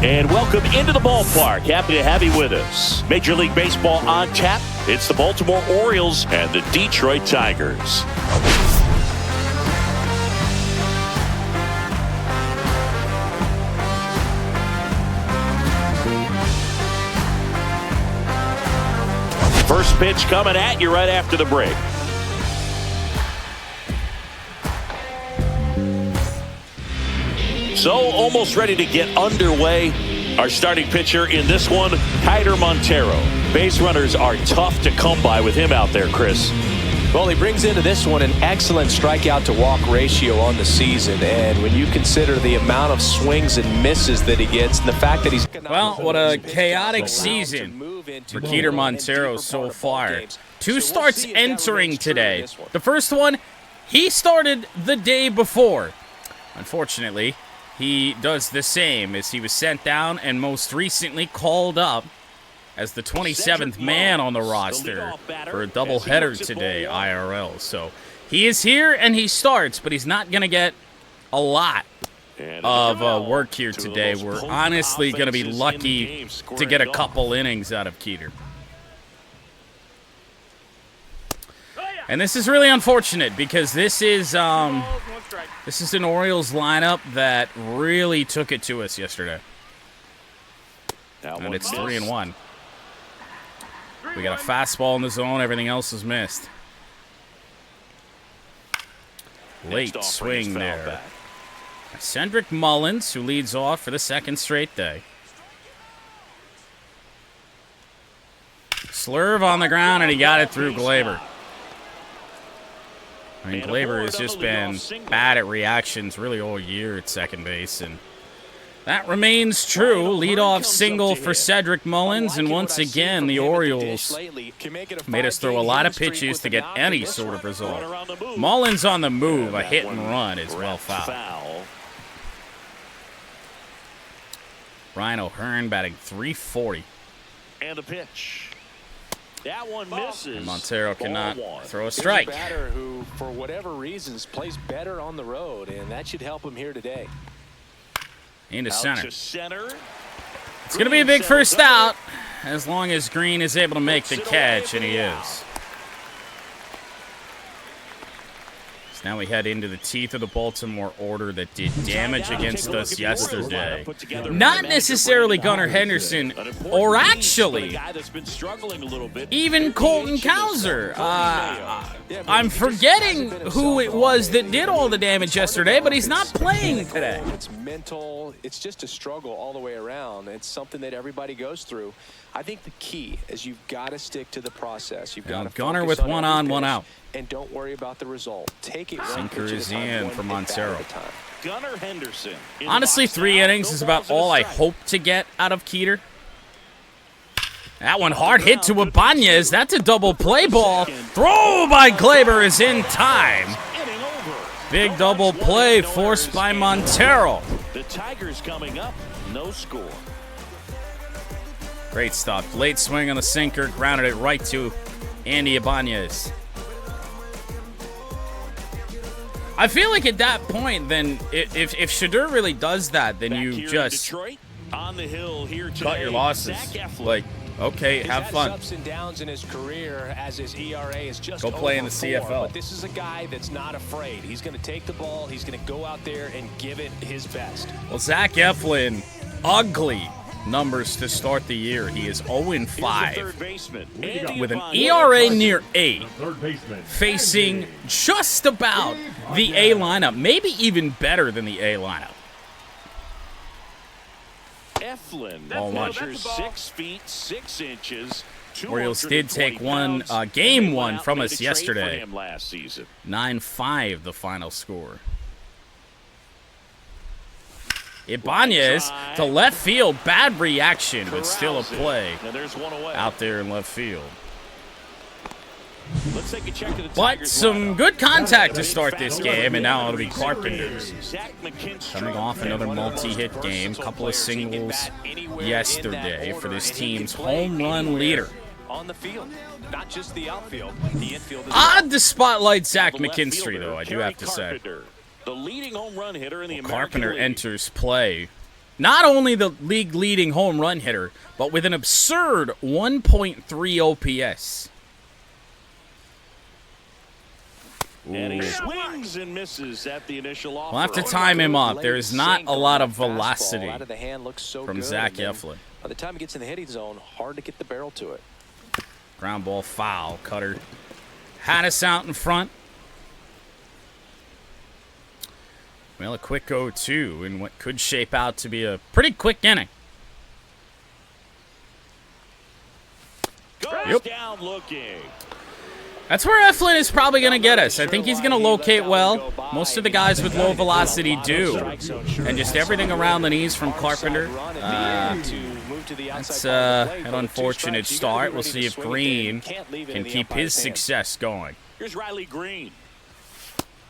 And welcome into the ballpark. Happy to have you with us. Major League Baseball on tap. It's the Baltimore Orioles and the Detroit Tigers. First pitch coming at you right after the break. So almost ready to get underway. Our starting pitcher in this one, Kiter Montero. Base runners are tough to come by with him out there, Chris. Well, he brings into this one an excellent strikeout to walk ratio on the season. And when you consider the amount of swings and misses that he gets and the fact that he's... Well, what a chaotic season for Kiter Montero so far. 2 starts entering today. The first one, he started the day before. Unfortunately, he does the same as he was sent down and most recently called up as the 27th man on the roster for a doubleheader today, IRL. So he is here and he starts, but he's not going to get a lot of work here today. We're honestly going to be lucky to get a couple innings out of Kiter. And this is really unfortunate because this is an Orioles lineup that really took it to us yesterday. And it's 3-1. We got a fastball in the zone. Everything else is missed. Late swing there. Cedric Mullins, who leads off for the second straight day. Slurve on the ground, and he got it through Glaber. I mean, Glaber has just been bad at reactions really all year at second base, and that remains true. Leadoff single for Cedric Mullins, and once again, the Orioles made us throw a lot of pitches to get any sort of result. Mullins on the move, a hit and run is well fouled. Ryan O'Hearn batting .340. And a pitch. That one misses. And Montero cannot throw a strike. Batter who, for whatever reasons, plays better on the road, and that should help him here today. Into center. It's going to be a big first out as long as Green is able to make the catch, and he is. So now we head into the teeth of the Baltimore order that did damage against us yesterday. Not necessarily Gunnar Henderson, or actually even Colton Cowser. I'm forgetting who it was that did all the damage yesterday, but he's not playing today. It's mental. It's just a struggle all the way around. It's something that everybody goes through. I think the key is you've got to stick to the process. You've got to Gunnar with one on, one out. And don't worry about the result. Take it. Sinker is in for Montero. Gunnar Henderson. Honestly, 3 innings is about all I hope to get out of Kiter. That one hard hit to Ibanez. That's a double play ball. Throw by Glaber is in time. Big double play forced by Montero. The Tigers coming up, no score. Great stuff. Late swing on the sinker, grounded it right to Andy Ibanez. I feel like at that point, then, if Shadur really does that, then you just cut your losses. Like, okay, have fun. Ups and downs in his career as his ERA is just go play in the CFL. But this is a guy that's not afraid. He's going to take the ball. He's going to go out there and give it his best. Well, Zach Eflin, ugly numbers to start the year. He is 0-5 with an ERA near 8, facing just about the A lineup, maybe even better than the A lineup. Eflin measures 6 feet 6 inches. Orioles did take game one from us yesterday. 9-5 the final score. Ibanez to left field. Bad reaction, but still a play out there in left field. But some good contact to start this game, and now it'll be Carpenter. Coming off another multi-hit game, couple of singles yesterday for this team's home run leader. On the field, not just the outfield, the infield. Odd to spotlight Zach McKinstry, though, I do have to say. The leading home run hitter in the Carpenter enters play not only the league-leading home run hitter, but with an absurd 1.3 OPS. And he swings and misses at the initial offer. We'll have to time him up. There's not a lot of velocity from Zach Eflin. By the time he gets in the hitting zone, hard to get the barrel to it. Ground ball foul. Cutter had us out in front. Well, a quick 0-2 in what could shape out to be a pretty quick inning. Goes down looking. That's where Eflin is probably going to get us. I think he's going to locate well. Most of the guys with low velocity do. And just everything around the knees from Carpenter. That's an unfortunate start. We'll see if Green can keep his success going. Here's Riley Green.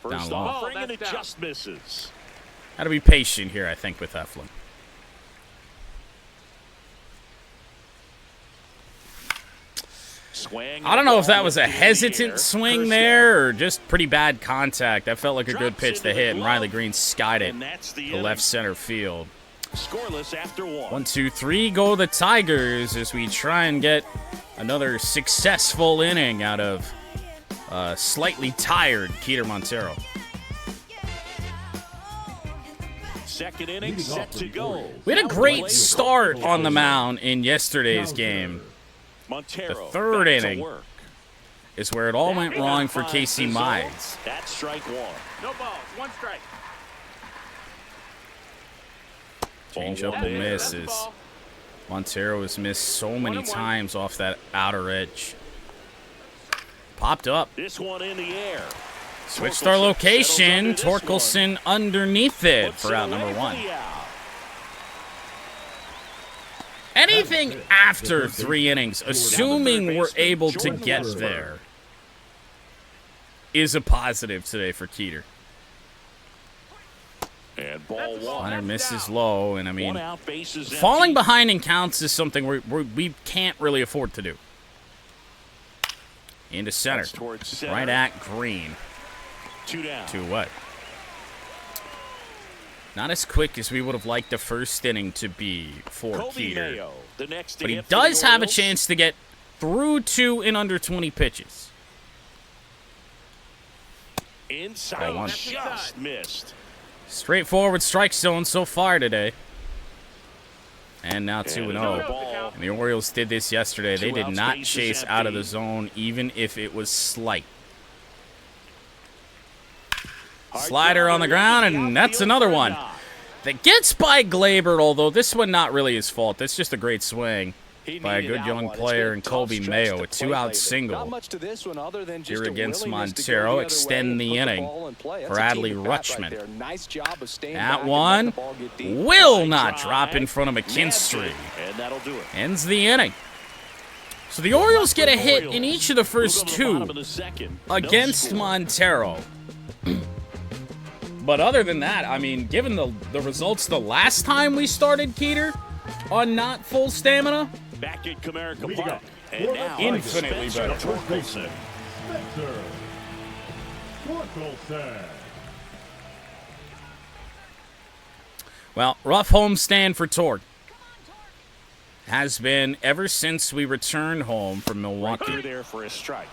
Down low. And it just misses. Got to be patient here, I think, with Eflin. I don't know if that was a hesitant swing there or just pretty bad contact. That felt like a good pitch to hit, and Riley Green skied it to left center field. Scoreless after 1, 2, 3 go the Tigers as we try and get another successful inning out of slightly tired Keter Montero. Second inning set to go. We had a great start on the mound in yesterday's game. The third inning is where it all went wrong for Casey Mize. That's strike one. No balls, one strike. Changeup will miss as Montero has missed so many times off that outer edge. Popped up. This one in the air. Switched our location. Torkelson underneath it for out number 1. Anything after 3 innings, assuming we're able to get there, is a positive today for Keter. And ball one. Hunter misses low, and I mean, falling behind in counts is something we can't really afford to do. Into center, right at Green. 2 down. To what? Not as quick as we would have liked the first inning to be for Keter. But he does have a chance to get through 2 in under 20 pitches. Inside, just missed. Straightforward strike zone so far today. And now 2-0. And the Orioles did this yesterday. They did not chase out of the zone, even if it was slight. Slider on the ground, and that's another one that gets by Glaber, although this one not really his fault. That's just a great swing by a good young player in Colby Mayo, a 2-out single. Here against Montero, extend the inning for Adley Rutschman. That one will not drop in front of McKinstry. Ends the inning. So the Orioles get a hit in each of the first 2 against Montero. But other than that, I mean, given the results the last time we started Keter on not full stamina, back at Comerica Park. And now infinitely better. Torkelson. Well, rough homestand for Torque. Has been ever since we returned home from Milwaukee. There for a strike.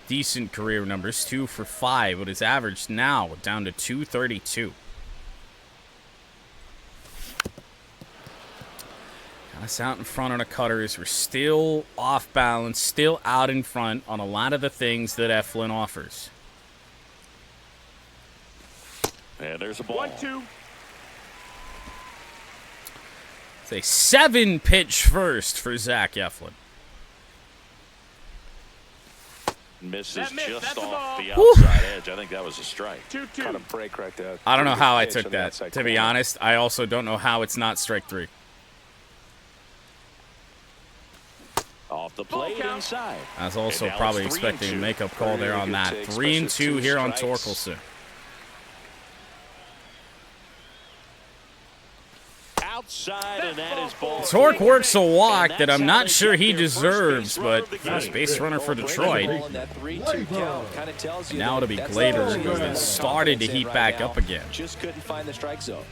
Decent career numbers, 2 for 5, but his average now down to 232. Got us out in front on a cutter as we're still off balance, still out in front on a lot of the things that Eflin offers. And there's a ball. 1-2. It's a 7-pitch first for Zach Eflin. Misses That's just a off ball. the outside edge. I think that was a strike. 2-2. Cut a break right there. I don't know how I took that, to be honest. I also don't know how it's not strike 3. Off the plate inside. I was also probably expecting a makeup call there on that. 3-2 here on Torkelson. Outside. side, and that is ball. Torque works a walk that I'm not sure he deserves, but first base runner for Detroit. And now it'll be Glaber, who has started to heat back up again. Just couldn't find the strike zone.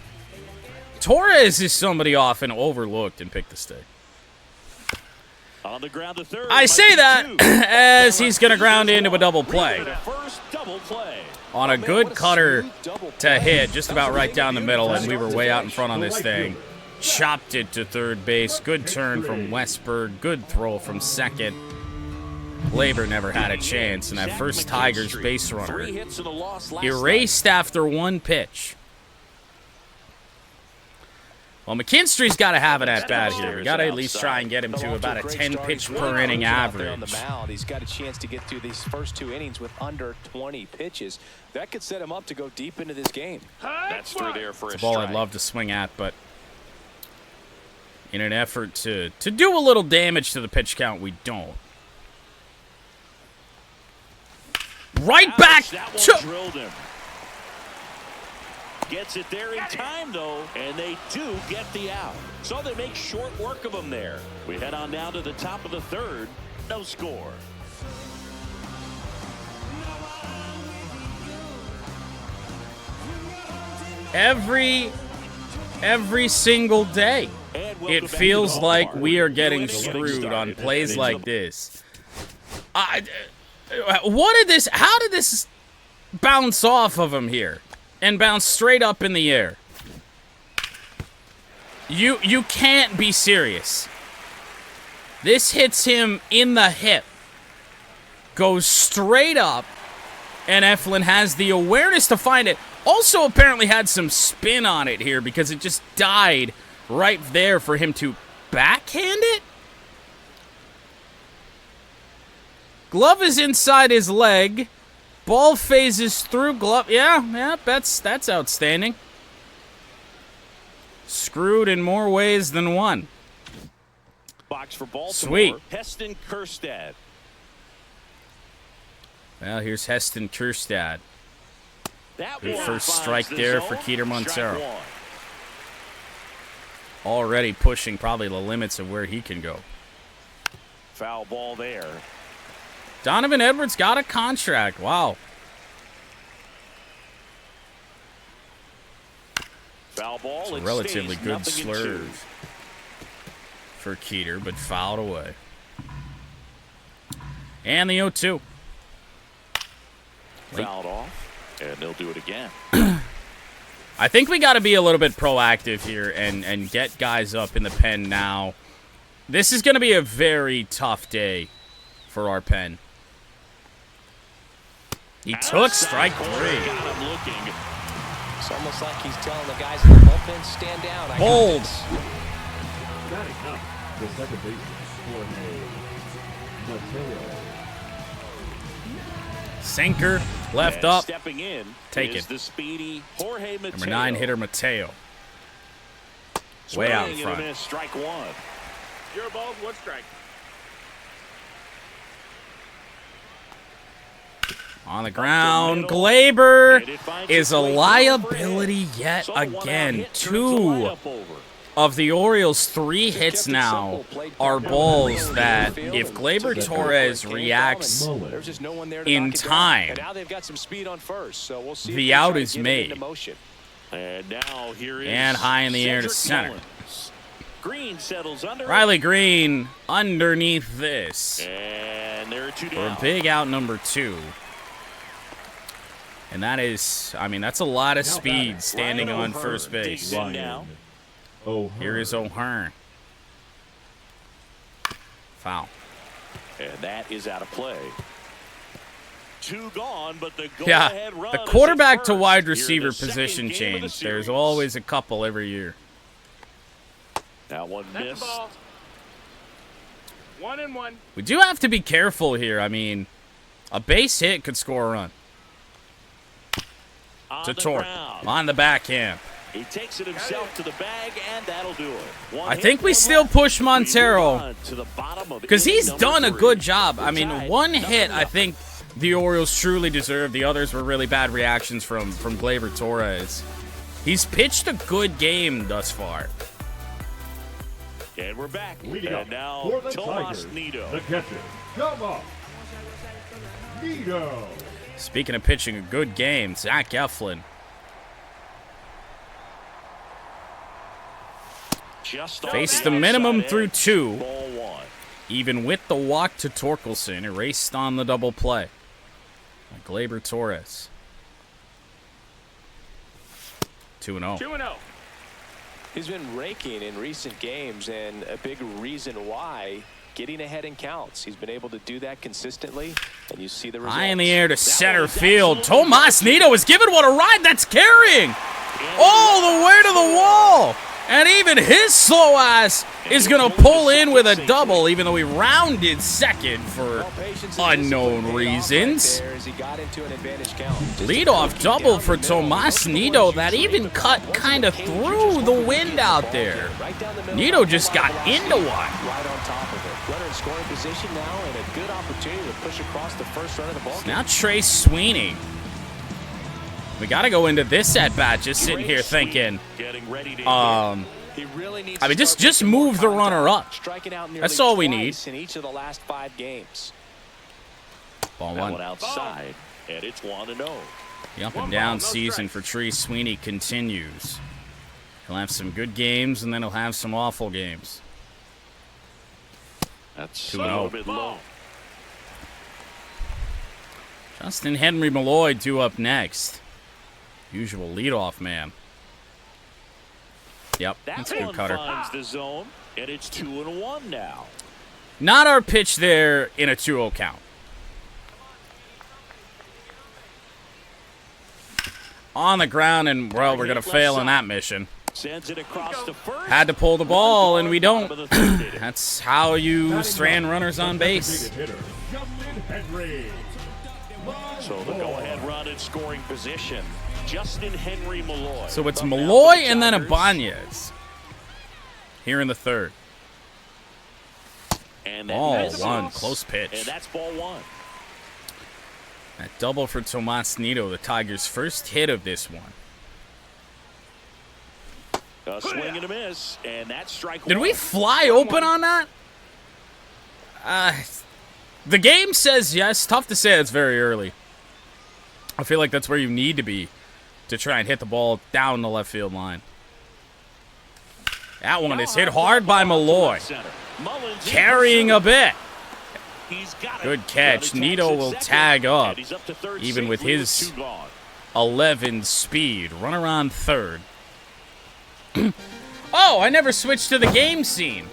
Torres is somebody often overlooked and picked to stay. On the ground to third, I say that as he's going to ground into a double play. First double play. On a good cutter to hit, just about right down the middle, and we were way out in front on this thing. Chopped it to third base. Good turn from Westberg. Good throw from second. Glaber never had a chance, and that first Tigers base runner erased after one pitch. Well, McKinstry's got to have it at bat here. We got to at least try and get him to about a 10 pitch per inning average. He's got a chance to get through these first 2 innings with under 20 pitches. That could set him up to go deep into this game. That's through there for It's a ball I'd love to swing at, but in an effort to do a little damage to the pitch count, we don't. Right back to... Drilled him. Gets it there in time, though, and they do get the out. So they make short work of him there. We head on down to the top of the third. No score. Every single day, it feels like we are getting screwed on plays like this. How did this bounce off of him here? And bounce straight up in the air. You can't be serious. This hits him in the hip. Goes straight up. And Eflin has the awareness to find it. Also apparently had some spin on it here because it just died right there for him to backhand it. Glove is inside his leg. Ball phases through glove. Yeah, that's outstanding. Screwed in more ways than one. Box for Baltimore. Sweet. Heston Kjerstad. Well, here's Heston Kjerstad. That Good one first finds strike the there zone. for Keter Montero. Strike one. Already pushing probably the limits of where he can go. Foul ball there. Donovan Edwards got a contract. Wow. Foul ball. It's a It relatively stays good 0-2. slurve for Keter, but fouled away. And the 0-2. Fouled off, and they'll do it again. I think we got to be a little bit proactive here and get guys up in the pen now. This is going to be a very tough day for our pen. He took strike 3. Got him looking. It's almost like he's telling the guys in the bullpen, stand down. I got Hold. this. The second baseman, Mateo. Sinker, left And up. Stepping in Take is it. the speedy Jorge Mateo. Number 9 hitter Mateo. Way out in Swing and a front. miss, strike one. You're ball, 1 strike. On the ground, Glaber And it finds is its a way liability overhead. yet So one out again. hit turns the 2 lineup over. of the Orioles' 3 hits now are balls that, if Glaber Torres reacts There's just no one there to in knock it down. time, And now they've got some speed on first, so we'll see if the they out try to is get it made. into motion. And now here is And high in the air to Cedric center. Mullins. Green settles under. Riley Green underneath this And there are 2 for down. a big out number 2. And that is, I mean, that's a lot of speed standing on first base. Digs in now. Oh, Here is O'Hearn. Foul. And that is out of play. 2 gone, but the Yeah, go-ahead run the is quarterback at to first wide here in receiver the second position game of the change. There's series. always a couple every year. That one That's the missed. ball. 1-1. We do have to be careful here. I mean, a base hit could score a run. On To the Torque ground. on the backhand. He takes it himself to the bag, and that'll do it. One I hit, think we one still left. push We move Montero on to the bottom of because inning he's number done a 3. good job. I mean, Tied, one hit, I 0-0. think the Orioles truly deserved. The others were really bad reactions from Glaber Torres. He's pitched a good game thus far. And we're back. Leading And up now for the Tomas Tigers, Nido. the catcher, Tomas Nido. Speaking of pitching a good game, Zach Eflin. Just Faced on the minimum outside through edge. 2. Ball 1. Even with the walk to Torkelson, erased on the double play. Gleyber Torres. 2-0. 2-0. He's been raking in recent games, and a big reason why, getting ahead in counts. He's been able to do that consistently, and you see the results. High in the air to center field. Tomas Nido is giving what a ride that's carrying. All the way to the wall. And even his slow ass is going to pull in with a double, even though he rounded second for unknown reasons. Leadoff double for Tomas Nido that even cut kind of through the wind out there. Nido just got into one. Right on top of it. Runner in scoring position now, and a good opportunity to push across the first run of the ball. Now Trey Sweeney. We got to go into this at-bat just sitting here thinking, I mean, just move the runner up. That's all we need. In each of the last 5 games. Ball That 1. one outside, and it's 1-0. The up and down season for Trey Sweeney continues. He'll have some good games, and then he'll have some awful games. That's 2-0. a little bit low. Justin Henry Malloy due up next. Usual leadoff man. Yep, that's a good one cutter. finds the zone, and it's 2-1 now. Not our pitch there in a 2-0 count. On the ground, and, well, we're going to fail in that mission. Sends it across the first. Had to pull the ball, and we don't. That's how you strand runners on base. Hitter, Justin Henry. So the go-ahead run in scoring position. Justin Henry Malloy. So it's Malloy and then Ibanez. Here in the 3rd. And Ball misses. 1, close pitch. And that's ball 1. That double for Tomas Nido, the Tigers' first hit of this one. A swing and a miss, and that's strike 1. Did we fly open on that? The game says yes. Tough to say. It's very early. I feel like that's where you need to be to try and hit the ball down the left field line. That one is hit hard by Malloy. Carrying a bit. Good catch. Nido will tag up, even with his 11 speed. Runner on 3rd. Oh, I never switched to the game scene.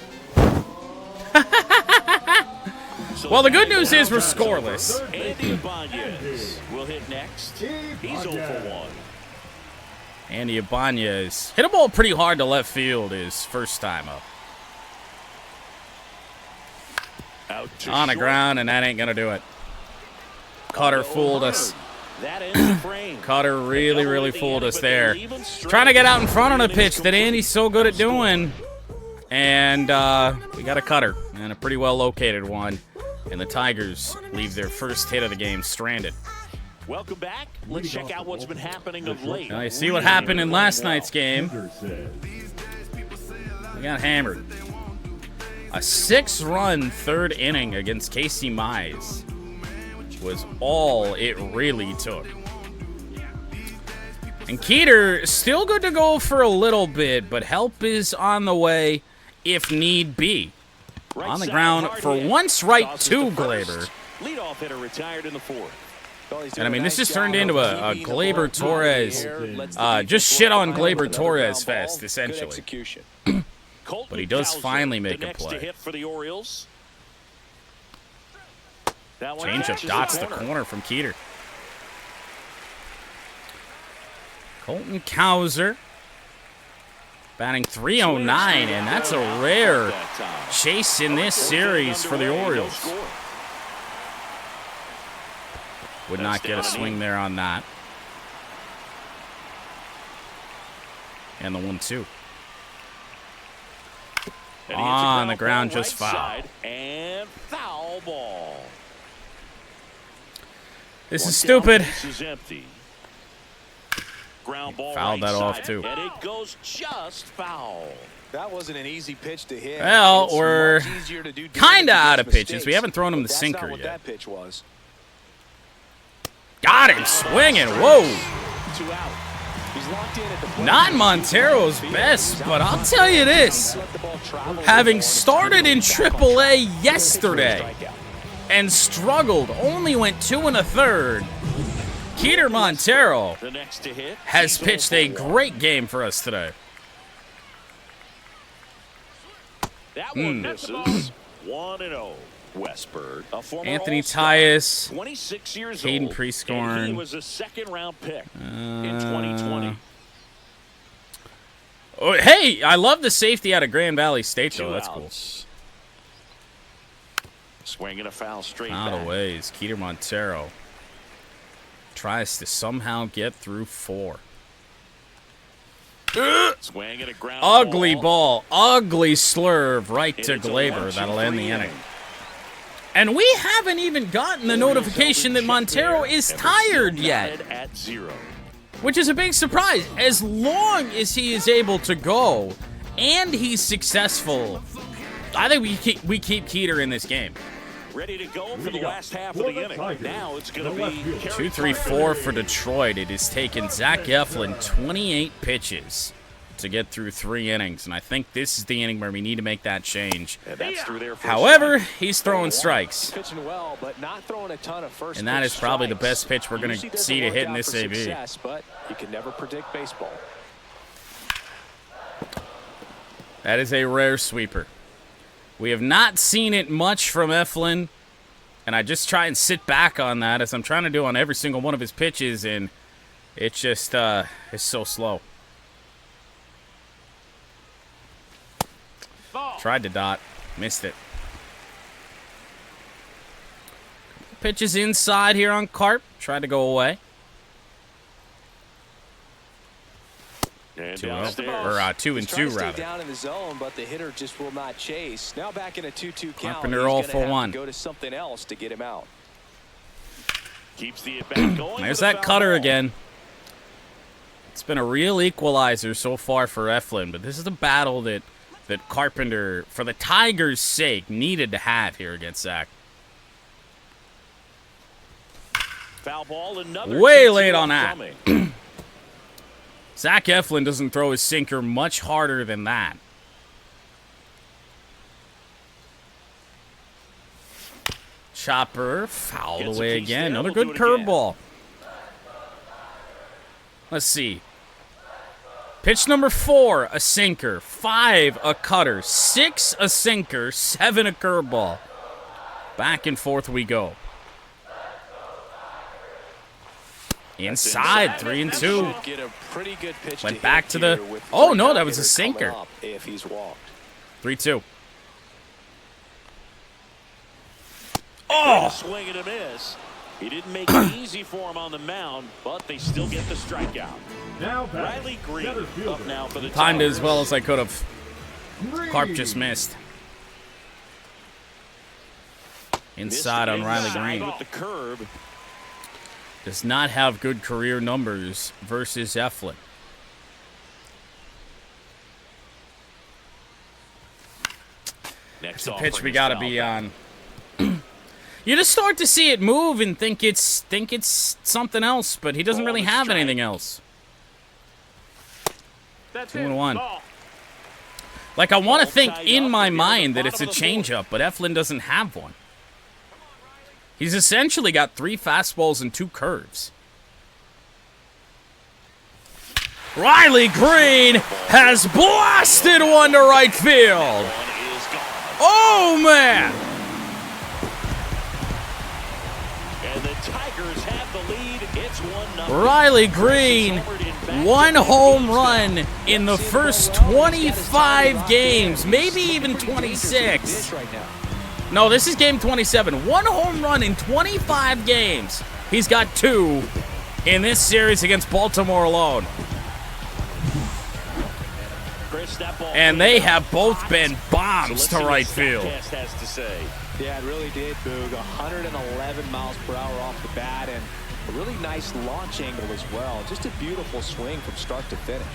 Well, the good news is we're scoreless. Andy Ibanez will hit next. He's 0 for 1. Andy Ibanez hit a ball pretty hard to left field his first time up. Out to On the short. ground, and that ain't going to do it. Cutter fooled us. That ends the frame. Cutter really fooled us there. Trying to get out in front on a pitch that Andy's so good at doing. And we got a cutter, and a pretty well located one. And the Tigers leave their first hit of the game stranded. Welcome back. Let's check out what's been happening of late. Now, you see what happened in last night's game. We got hammered. A 6-run 3rd inning against Casey Mize was all it really took. And Keeter still good to go for a little bit, but help is on the way if need be. On the ground for once right to Gleyber. Leadoff hitter retired in the 4th. And I mean, this just turned into a Gleyber Torres, just shit on Gleyber Torres fest, essentially. But he does finally make a play. Hit for the Orioles. Changeup dots the corner from Keeter. Colton Cowser batting .309, and that's a rare chase in this series for the Orioles. Would not get a swing there on that. And the 1-2. On the ground, just foul. And foul ball. This is stupid. This is empty. Ground ball Fouled right that off, side, too. And it goes just foul. That wasn't an easy pitch to hit. Well, we're kind of out of pitches. We haven't thrown him the that's sinker not what yet. That pitch was. Got him swinging. Whoa. 2 out. He's locked in at the plate. Not Montero's best, but I'll tell you this. Having started in AAA yesterday and struggled, only went 2 1/3, Keter Montero has pitched a great game for us today. That one misses. 1-0. Westberg, a former Anthony All-Star, Tyus, 26 years Caden old, Prieskorn. and he was a second-round pick in 2020. Oh, hey, I love the safety out of Grand Valley State, though. 2 That's cool. outs. Swinging a foul straight Out back. of ways. Keter Montero tries to somehow get through 4. Swinging a ground Ugly ball. Ugly slurve right to Glaber. That'll end the inning. And we haven't even gotten the notification that Montero is tired yet, At 0. which is a big surprise. As long as he is able to go and he's successful, I think we keep Keter in this game. Ready to go for the last half of the inning. Now it's going to be 2-3-4 for Detroit. It has taken Zach Eflin 28 pitches to get through 3 innings, and I think this is the inning where we need to make that change. And that's through their first However, strike. he's throwing strikes, Pitching well, but not throwing a ton of first and that pitch is probably the strikes. best pitch we're going Usually to doesn't see to work hit in out this for AB. success, but you can never predict baseball. That is a rare sweeper. We have not seen it much from Eflin, and I just try and sit back on that as I'm trying to do on every single one of his pitches, and it's just it's so slow. Tried to dot, missed it. Pitches inside here on Carp, tried to go away. And 2-0, downstairs. or 2-2 rather. Down in the zone, but the hitter just will not chase. Now back in a 2-2 count. Carpenter He's all gonna for have to 1. Go to something else to get him out. Keeps the at-bat going. There's with a that foul cutter ball. again. It's been a real equalizer so far for Eflin, but this is the battle that Carpenter, for the Tigers' sake, needed to have here against Zach. Foul ball, another Way 2-2 late on that. coming. Zach Eflin doesn't throw his sinker much harder than that. Chopper fouled Gets a away piece again. there. Another We'll good do it again. curveball. Let's see. Pitch number 4, a sinker. 5, a cutter. 6, a sinker. 7, a curveball. Back and forth we go. Inside, 3-2. Get a pretty good pitch Went to back hit to the- here with oh, three no, that was a hitters coming sinker. up if he's walked. 3-2. Oh! Swing and a miss. He didn't make it easy for him on the mound, but they still get the strikeout. Now back, Riley Green center up fielder. now for the Timed it Tigers. as well as I could have. Green. Carp just missed. Inside on Riley Inside Green. with the curve. Does not have good career numbers versus Eflin. Next It's a offering pitch we is got to foul be back. on. You just start to see it move and think it's something else, but he doesn't Ball really and have strike. anything else. That's 2-1. Ball. Like, I want to Ball think tied in up my at the mind that bottom it's a of the fourth. changeup, but Eflin doesn't have one. He's essentially got 3 fastballs and 2 curves. Riley Green has blasted one to right field. One is gone. Oh, man. And the Tigers have the lead. It's 1-0. Riley Green, 1 home run in the first 25 games, maybe even 26. Right now. No, this is game 27. 1 home run in 25 games. He's got 2 in this series against Baltimore alone. Chris, that ball And they have both been bombs So to right let's see what field. Statcast has to say. Yeah, it really did, Boog. 111 miles per hour off the bat, and a really nice launch angle as well. Just a beautiful swing from start to finish.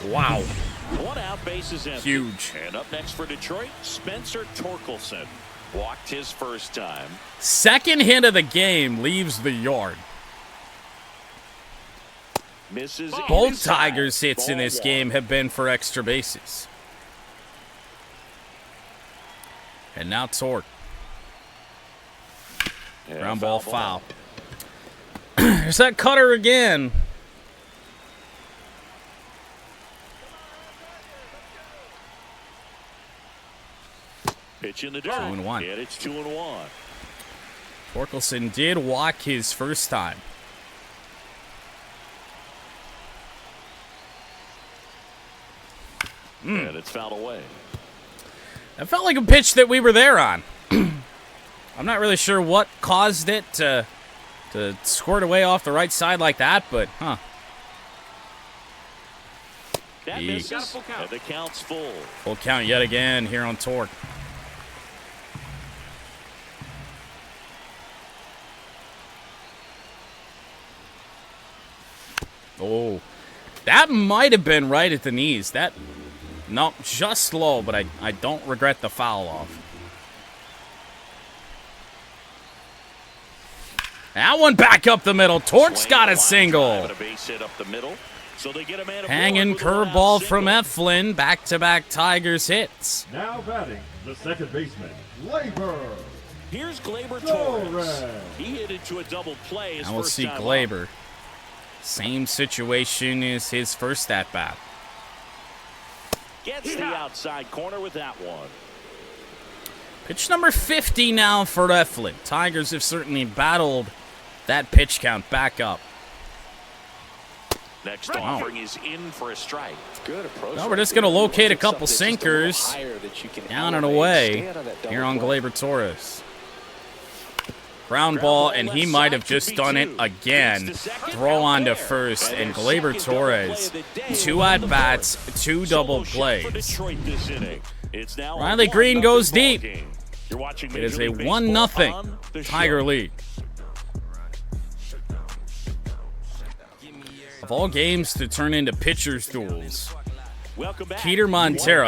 Wow. One out, bases empty. Huge. And up next for Detroit, Spencer Torkelson. Walked his first time. Second hit of the game leaves the yard. Misses Both inside. Tigers' hits in this game have been for extra bases. And now Torque. And Ground ball foul. There's that cutter again. Pitch in the dirt. 2-1. And it's 2-1. Torkelson did walk his first time. And it's fouled away. It felt like a pitch that we were there on. I'm not really sure what caused it to squirt away off the right side like that, but That He- misses. Got a full count. And the count's full. full count yet again here on Torque. Oh, that might have been right at the knees. No, just low, but I don't regret the foul off. That one back up the middle. Torque's Swing got a line single. drive and a base hit up the middle. So they get a man Hanging curveball from Eflin. Back-to-back Tigers hits. Now batting, the second baseman, Labor. Here's Gleyber Torres. Torres. He hit into a double play. His Now we'll first see time Gleyber. Same situation as his first at-bat. up. Gets the outside corner with that one. Pitch number 50 now for Eflin. Tigers have certainly battled that pitch count back up. Next offering is in for a strike. Good approach. Well, we're just going to locate a couple sinkers down and away here on Gleyber Torres. Ground ball, and he might have just done it again. Throw on to first, and Gleyber Torres, 2 at-bats, 2 double plays. Riley Green goes deep. It is a 1-0 Tiger lead. Of all games to turn into pitcher's duels, Keter Montero.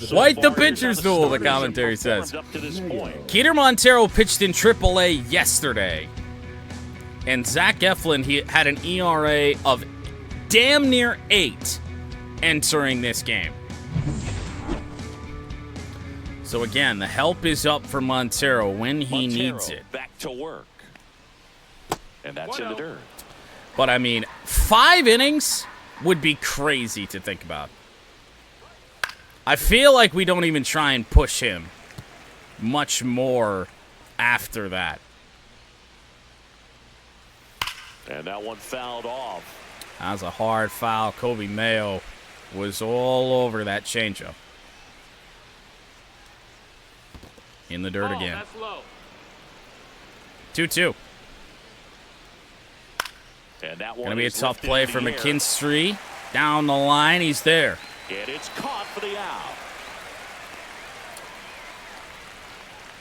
Quite the pitcher's duel, the commentary says. Keter Montero pitched in AAA yesterday. And Zach Eflin, he had an ERA of damn near 8 entering this game. So again, the help is up for Montero when he needs it. Back to work. And that's in the dirt. But I mean, 5 innings would be crazy to think about. I feel like we don't even try and push him much more after that. And that one fouled off. That was a hard foul. Kobe Mayo was all over that changeup. In the dirt again. That's low. 2-2. And that one Gonna be a is tough lifted play in for the air. McKinstry. Down the line, he's there. And it's caught for the out.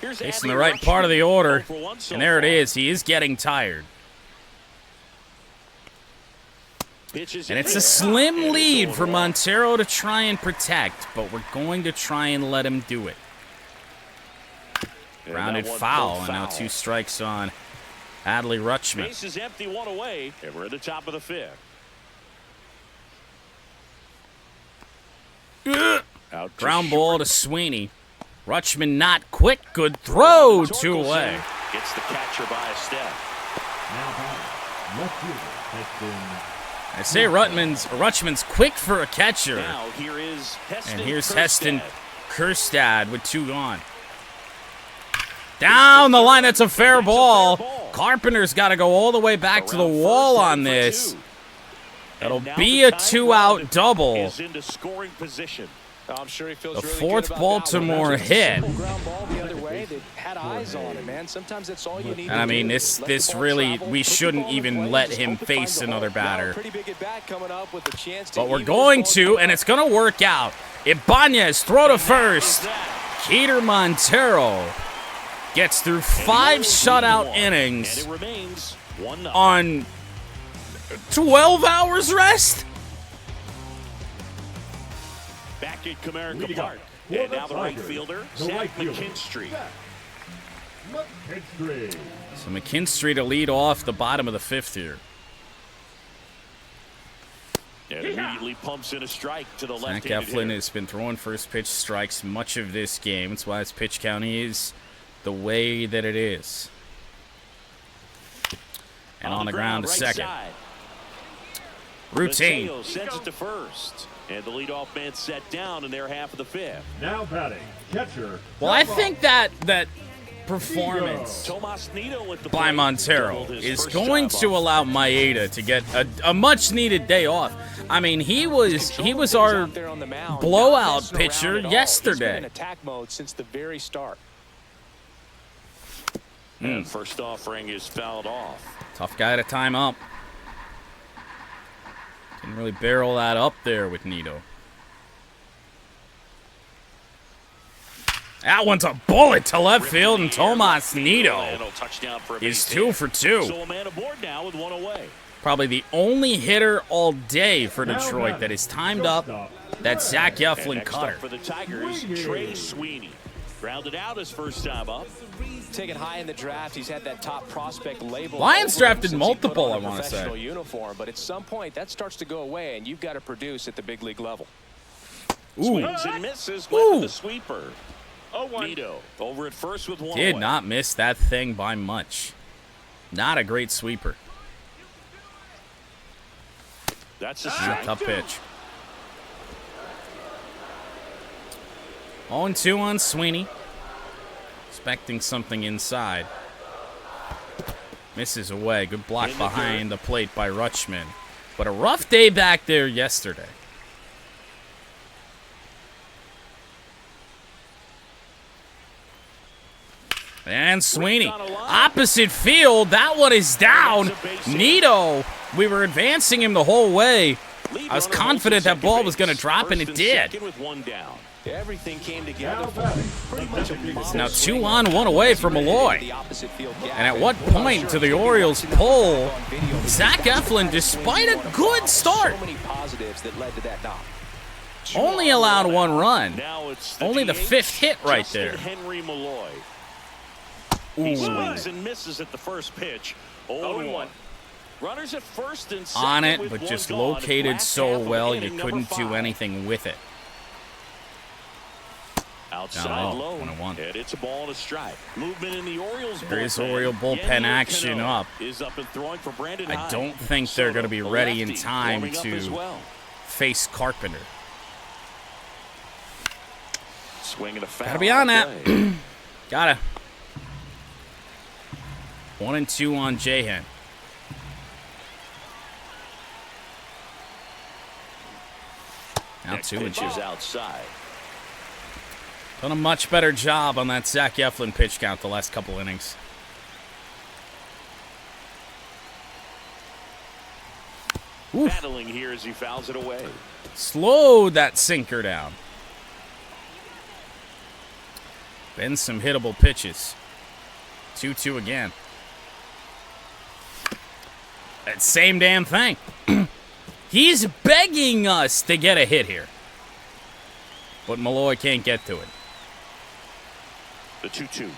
Here's Facing Adley the right Rutschman. part of the order. 0 for 1 so And there it far. is. He is getting tired. Pitches And in it's a there. slim And it's lead for 0-1. Montero to try and protect, but we're going to try and let him do it. And Grounded that one foul, full and now 2 strikes on Adley Rutschman. Base is empty, 1 away, and we're at the top of the 5th. Out to Ground short. ball to Sweeney. Rutschman not quick. Good throw. 2 Torkelson away. Gets the catcher by a step. Now batting, left fielder, Heston. I say Rutschman's quick for a catcher. Now here is Heston And here's Kjerstad. Heston Kjerstad with 2 gone. Down the line, that's a fair ball. Carpenter's got to go all the way back to the Around wall first, on headed for this. 2. That'll And now be the a tying 2-out run double. Is into scoring position. I'm sure he feels The really fourth good about Baltimore that one. That's a hit. simple ground ball the other way. They had eyes on it, man. Sometimes that's all you need. And I to mean, do. this Let the ball really, travel, we put the shouldn't ball in even play, let just him hope to find face the another hole. batter. Pretty big at bat coming up with a chance to But we're even going this to, ball and it's going to work out. Ibanez, throw to first. Keter Montero gets through 5 shutout And innings it remains 1-0. on 12 hours rest. at Comerica Leading Park. up for And the now the right Tigers, fielder, the Zach right fielder, McKinstry. Zach McKinstry. So McKinstry to lead off the bottom of the 5th here. And immediately pumps in a strike to the Zach left-handed Eflin hitter. has been throwing first pitch strikes much of this game. That's why his pitch count is the way that it is. And on the ground to right second. side. Routine. Mateo sends it to first. And the leadoff man set down in their half of the 5th. Now batting, catcher. Well, I Tomas think that performance Tomas Nido at the by plate. Montero Doubled his is first going time to off. allow Maeda to get a much-needed day off. I mean, he was our blowout pitcher yesterday. He's been in attack mode since the very start. And first offering is fouled off. Tough guy to time up. Didn't really barrel that up there with Nido. That one's a bullet to left field, and Tomas Nido Touchdown for a is base 2 hit. for 2. So a man aboard now with one away. Probably the only hitter all day for Detroit that is timed up. That Zach And Eflin next up cutter. for the Tigers, Trey Sweeney. Grounded out his first time up. Taken high in the draft, he's had that top prospect label. Lions over him drafted since he put multiple, on a I wanna say. professional uniform, but at some point that starts to go away, and you've got to produce at the big league level. Ooh, Swings and misses Ooh. with the sweeper. 0-1. Nido over at first with one did away. not miss that thing by much. Not a great sweeper. That's a Not a strike. tough pitch. 0-2 on Sweeney. Expecting something inside. Misses away. Good block In the behind the plate by Rutschman. But a rough day back there yesterday. And Sweeney. Opposite field. That one is down. Nido. We were advancing him the whole way. I was confident that ball was going to drop, and it did. With one down. Everything came together Now for batting, pretty much a It's now model 2 swing. on, 1 away from Malloy. The opposite field gap. And at what point do the Orioles pull Zach Eflin despite a good start? So many positives that led to that knock. Only allowed 1 run. Now it's Only the DH, 5th hit right Justin there. Henry Malloy. He swings and misses at the first pitch. 0-1. Runners at first and second On it, with but one just gone. located Last so half of well you inning couldn't number do 5. anything with it. Outside Down low, low, 1-1. and it's a ball and a strike. Movement in the Orioles There is bullpen. Oriole bullpen Yennier action Cano up. Is up and throwing for Brandon I Hyde. don't think they're going to be Soto, the ready in lefty, time warming up as to well. face Carpenter. Swing and a foul. Gotta be on that. play. Gotta. 1-2 on Jahan. Now Next 2 pitch inches is out. outside. Done a much better job on that Zach Eflin pitch count the last couple innings. Oof. Battling here as he fouls it away. Slowed that sinker down. Been some hittable pitches. 2-2 again. That same damn thing. He's begging us to get a hit here. But Malloy can't get to it. The 2-2.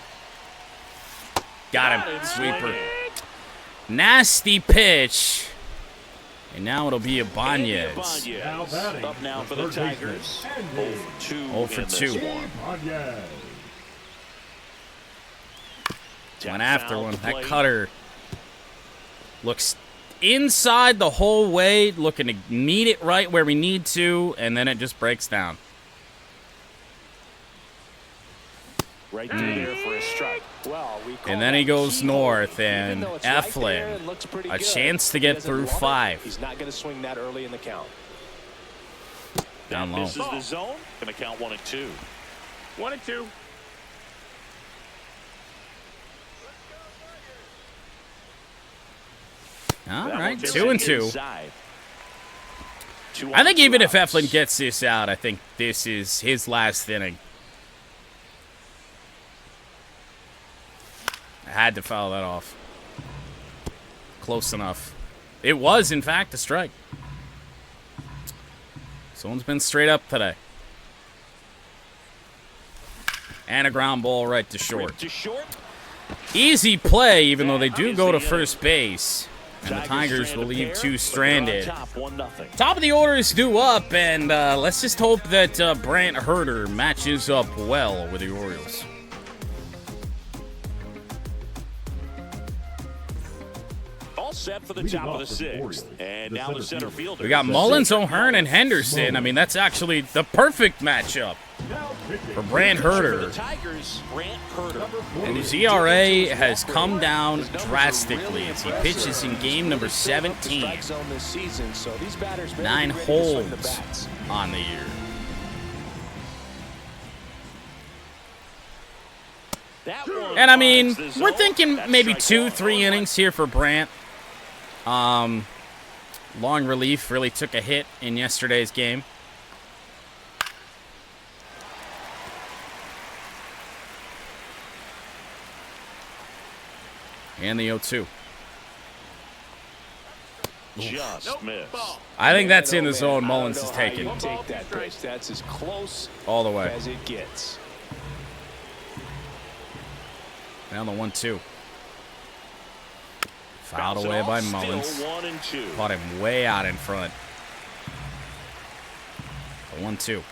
Got him. Sweeper. Nasty pitch. And now it'll be Ibanez. Now batting, Up now the for the third baseman, Tigers. Andy 0 for 2 0 for in this 2. one. Ibanez. Went after Foul one. That play. cutter looks inside the whole way, looking to meet it right where we need to, and then it just breaks down. Right through there for a strike. Well, we call And then he that goes key north, hole. Even and though it's right there, Eflin, it looks pretty a good. chance to He get doesn't through love it. 5. He's not going to swing that early in the count. Down low. This is the zone. Gonna count 1-2. 1-2. All That right, one 2-2. inside. I think even if outs. Eflin gets this out, I think this is his last inning. I had to foul that off. Close enough. It was, in fact, a strike. Someone's been straight up today. And a ground ball right to short. Easy play, even though they do go to first base. And the Tigers will leave two stranded. Top of the order is due up, and let's just hope that Brant Herter matches up well with the Orioles. All set for the top of the sixth. And now the center fielder. We got Mullins, O'Hearn, and Henderson. I mean, that's actually the perfect matchup for Brant Herter. And his ERA has come down drastically as he pitches in game number 17. 9 holds on the year. And I mean, we're thinking maybe 2-3 innings here for Brant. Long relief really took a hit in yesterday's game. And the 0-2. Just missed. I think that's in the zone. Mullins is taking. Take that pitch. That's as close all the way as it gets. Down the 1-2. Fouled away by Mullins. Caught him way out in front. The 1-2.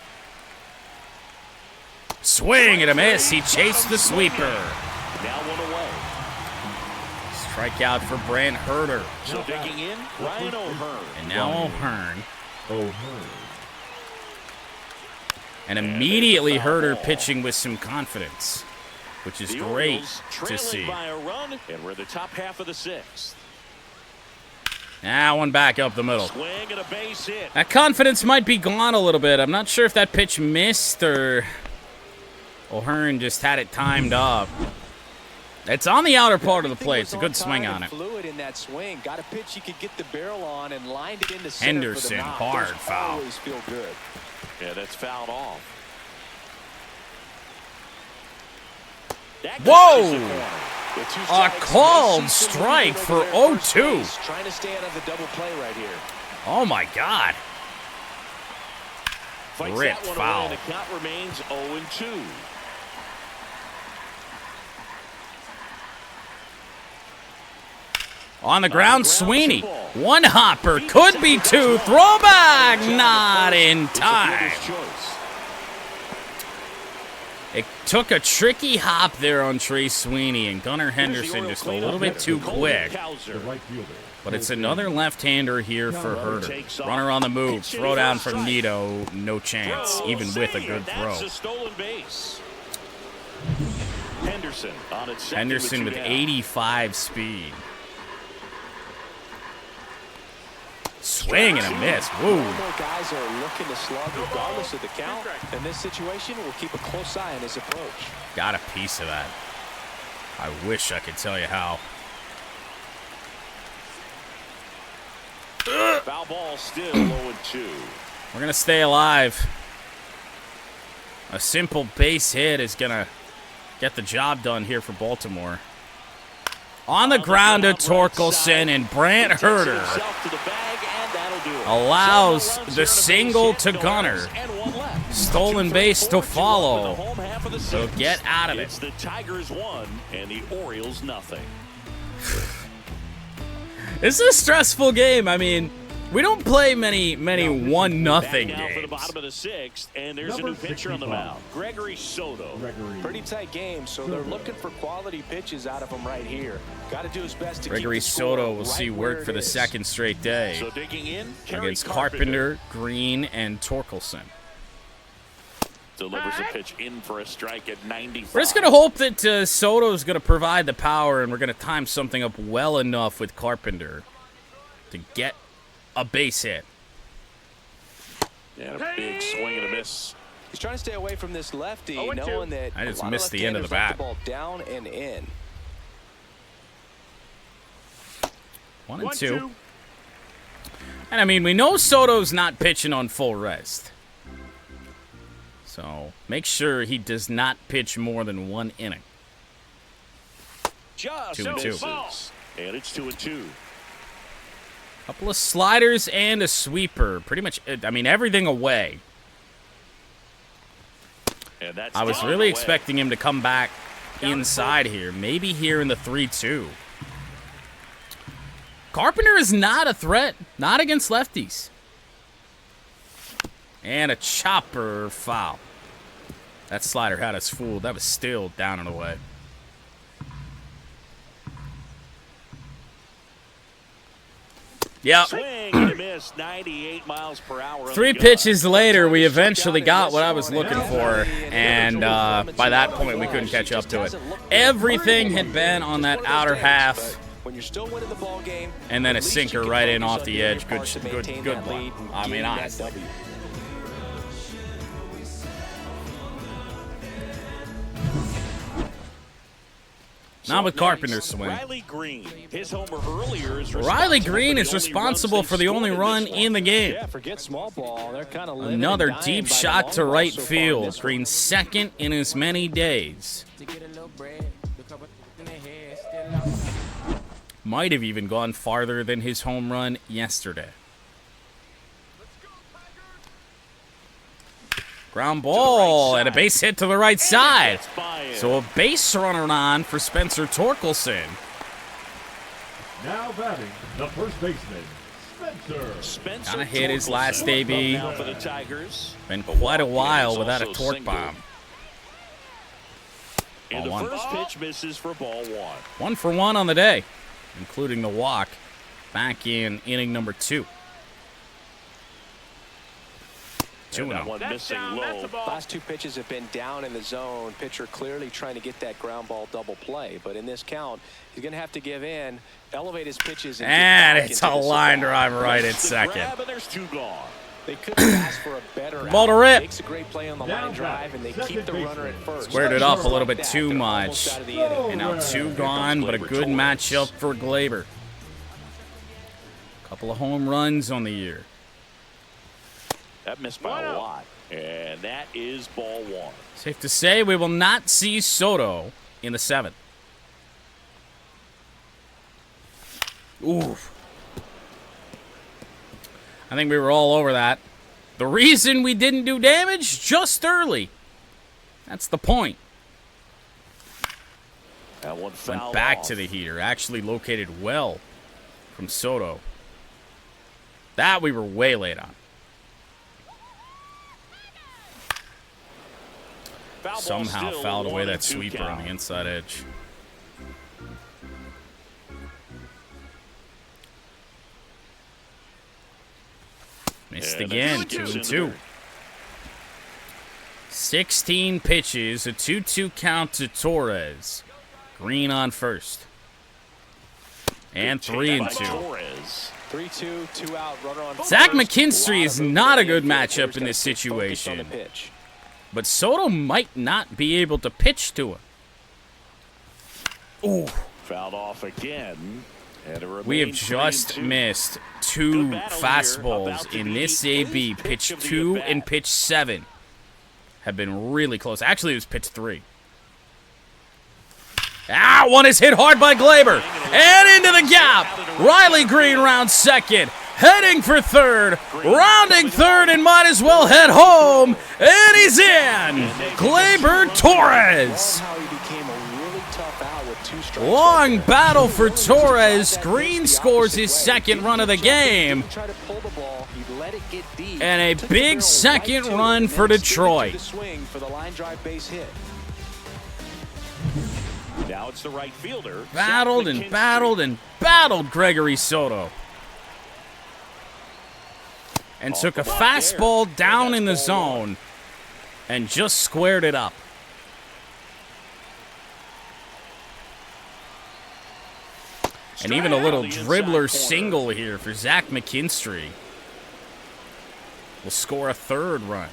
Swing and a miss. He chased the sweeper. Now one away. Strikeout for Brant Herter. So digging in, Ryan O'Hearn. And now O'Hearn. And immediately Herter pitching with some confidence, which is great to see. By a run, and we're the top half of the sixth. Now one back up the middle. Swing and a base hit. That confidence might be gone a little bit. I'm not sure if that pitch missed or O'Hearn just had it timed up. It's on the outer part of the plate. It's a good swing on it. Fluid in that swing. Got a pitch you could get the barrel on and lined it into center. Henderson, hard foul. Always feel good. Yeah, that's fouled off. Whoa! A called strike for 0-2. Trying to stay out of the double play right here. Oh my God! Rip foul. The count remains 0-2. On the ground, Sweeney. One hopper, could be two. Throwback, not in time. It took a tricky hop there on Trey Sweeney, and Gunnar Henderson just a little bit too quick. But it's another left-hander here for Herter. Runner on the move. Throw down from Nito. No chance, even with a good throw. Henderson with 85 speed. Swing and a miss. Woo. More guys are looking to slug regardless of the count. In this situation, we'll keep a close eye on his approach. Got a piece of that. I wish I could tell you how. Foul ball still 0-2. We're going to stay alive. A simple base hit is going to get the job done here for Baltimore. On the ground to Torkelson, and Brant Herter allows the single to Gunnar. Stolen base to follow. So get out of it. It's the Tigers 1 and the Orioles nothing. This is a stressful game. I mean, we don't play many 1-0 games. Now for the bottom of the sixth, and there's a new pitcher on the mound, Gregory Soto. Pretty tight game, so they're looking for quality pitches out of him right here. Got to do his best to Gregory keep the score Soto will right see work for the second straight day So digging in, against Carpenter, Green, and Torkelson. Delivers a pitch in for a strike at 95. We're just going to hope that Soto's going to provide the power, and we're going to time something up well enough with Carpenter to get a base hit. And a big swing and a miss. He's trying to stay away from this lefty, knowing that I just a lot missed the end of the bat. the ball down and in. 1-2. And I mean, we know Soto's not pitching on full rest. So make sure he does not pitch more than 1 inning. Just 2-2. And it's 2-2. Couple of sliders and a sweeper. Pretty much, I mean, everything away. And that's I was down really away. expecting him to come back inside here. Maybe here in the 3-2. Carpenter is not a threat. Not against lefties. And a chopper foul. That slider had us fooled. That was still down and away. Yep. Swing and a miss, 98 miles per hour. 3 pitches later, we eventually got what I was looking for, and by that point, we couldn't catch up to it. Everything had been on that outer half, and then a sinker right in off the edge. Good block. I mean, honestly. Not with Carpenter's swing. Riley Green, his homer earlier is Riley Green is responsible for the only run in the game. Another deep shot to right field. Green second in as many days. Might have even gone farther than his home run yesterday. Ground ball and a base hit to the right side. So a base runner on for Spencer Torkelson. Now batting, the first baseman, Spencer. Kind of hit his last AB. for the Tigers. Been quite a while without a torque bomb. And the Ball 1. first pitch misses for ball 1. 1 for 1 on the day, including the walk back in inning number 2. 2-0. One missing low. Last 2 pitches have been down in the zone. Pitcher clearly trying to get that ground ball double play. But in this count, he's going to have to give in, elevate his pitches. And it's a line drive right at second. And there's 2 gone. They couldn't ask for a better Ball to rip. Makes a great play on the line drive, and they keep the runner at first. Squared it up a little bit too much. And now 2 gone, but a good matchup for Glaber. Couple of home runs on the year. That missed by a lot. And that is ball 1. Safe to say we will not see Soto in the 7th. Oof. I think we were all over that. The reason we didn't do damage? Just early. That's the point. That one fouled Went back off. to the heater. Actually located well from Soto. That we were way late on. Foul ball Somehow still, fouled away 1-2 that sweeper count. on the inside edge. Missed And again, that skips 2-2. into 16 pitches, a 2-2 count to Torres. Green on first. And Good take by 3-2. Torres. 3-2, 2 out, runner on Zach first. McKinstry is A lot of not a movement good in the matchup infield. in this He's gotta stay focused on the situation. pitch. But Soto might not be able to pitch to him. Ooh. Fouled off again. And it We have remains just 3-2. missed 2 Good battle here. fastballs About to in be this the AB. eighth Pitch pitch of the 2 at-bat. and pitch 7 have been really close. Actually, it was pitch 3. Ah, one is hit hard by Glaber. And into the gap. Riley Green rounds second. Heading for third. Rounding third and might as well head home. And he's in. Glaber Torres. How he became a really tough out with 2 strikes. Long battle for Torres. Green scores his second run of the game. Try to pull the ball, he'd let it get deep. And a Took the big barrel second right to run it, for then skidded to Detroit. the swing for the line drive base hit. Now it's the right fielder. Battled Zach and McKinstry. battled and battled Gregory Soto. And took a fastball down in the zone and just squared it up. And even a little dribbler single here for Zach McKinstry. Will score a 3rd run.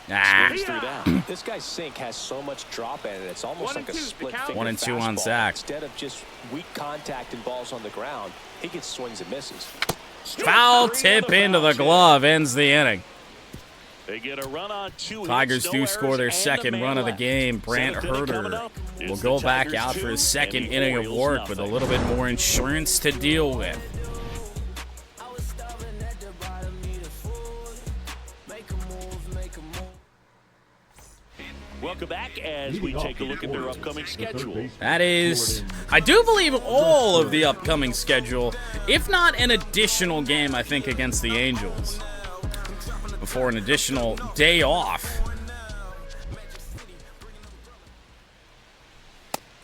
Ah, Swings 3 down. This guy's sink has so much drop in it, it's almost 1 like a and 2, split the count. finger 1 and 2 on fastball. Zach. Instead of just weak contact and balls on the ground, he gets swings and misses. foul tip into the glove ends the inning. They get a run on 2 hits, Tigers no do errors, score their and a second man run of the left. game. Brant Seventh inning coming Herter up. will It's go the back Tigers out for 2 his second and the inning of Orioles work with a nothing. little bit more insurance to deal with. I was stubborn at the bottom, need a fool. Make a move Welcome back as we take a look at their upcoming schedule. That is, I do believe, all of the upcoming schedule, if not an additional game, I think, against the Angels, before an additional day off.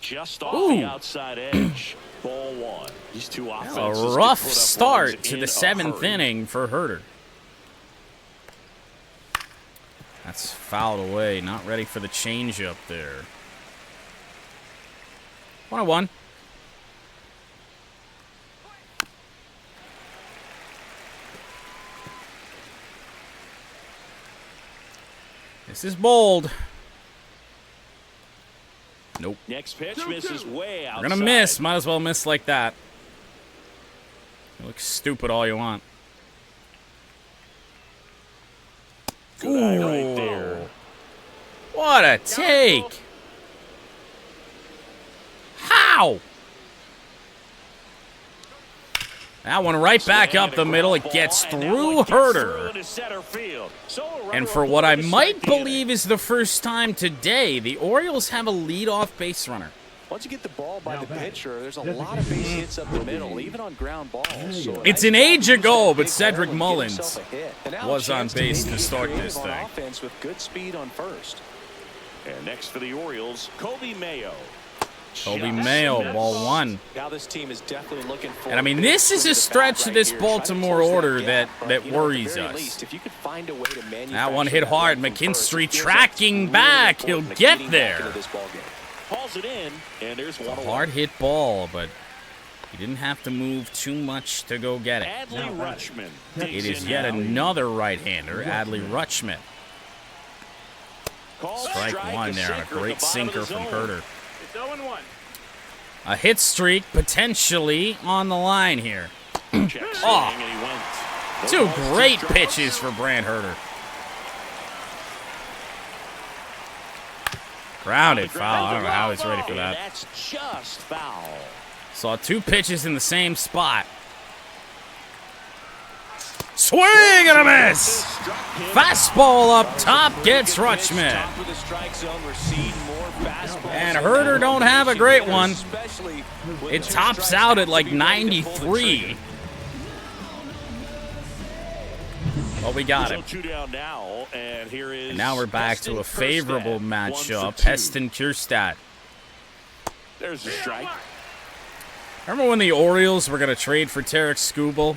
Just off the outside edge. Ball one. These two offenses. A rough start to the 7th inning for Herter. That's fouled away. Not ready for the changeup there. 1-1. This is bold. Nope. Next pitch misses way outside. We're gonna miss. Might as well miss like that. You look stupid all you want. Good eye right there. What a take! How? That one right back up the middle. It gets through Herter. And for what I might believe is the first time today, the Orioles have a leadoff base runner. Once you get the ball by the pitcher, there's a lot of base hits up the middle, even on ground balls. So It's an age ago, but Cedric Mullins was on base to start this thing. Offense with good speed on first. And next for the Orioles, Kobe Mayo. Kobe Mayo, ball one. Now this team is definitely looking for. And I mean, this is a stretch of this Baltimore order that worries us. That one hit hard. McKinstry tracking back. He'll get there. Hauls it in, and there's one away. Hard hit ball, but he didn't have to move too much to go get it. Adley Rutschman. It is yet another right-hander, Adley Rutschman. Strike one there, a great sinker from Herter. It's 0-1. A hit streak potentially on the line here. Oh, two great pitches for Brant Herter. Grounded foul. I don't know how he's ready for that. That's just foul. Saw two pitches in the same spot. Swing and a miss. Fastball up top gets Rutschman. And Herter don't have a great one. It tops out at like 93. Well, we got him. And now we're back to a favorable matchup. Heston Kjerstad. There's a strike. Remember when the Orioles were going to trade for Tarek Skubal?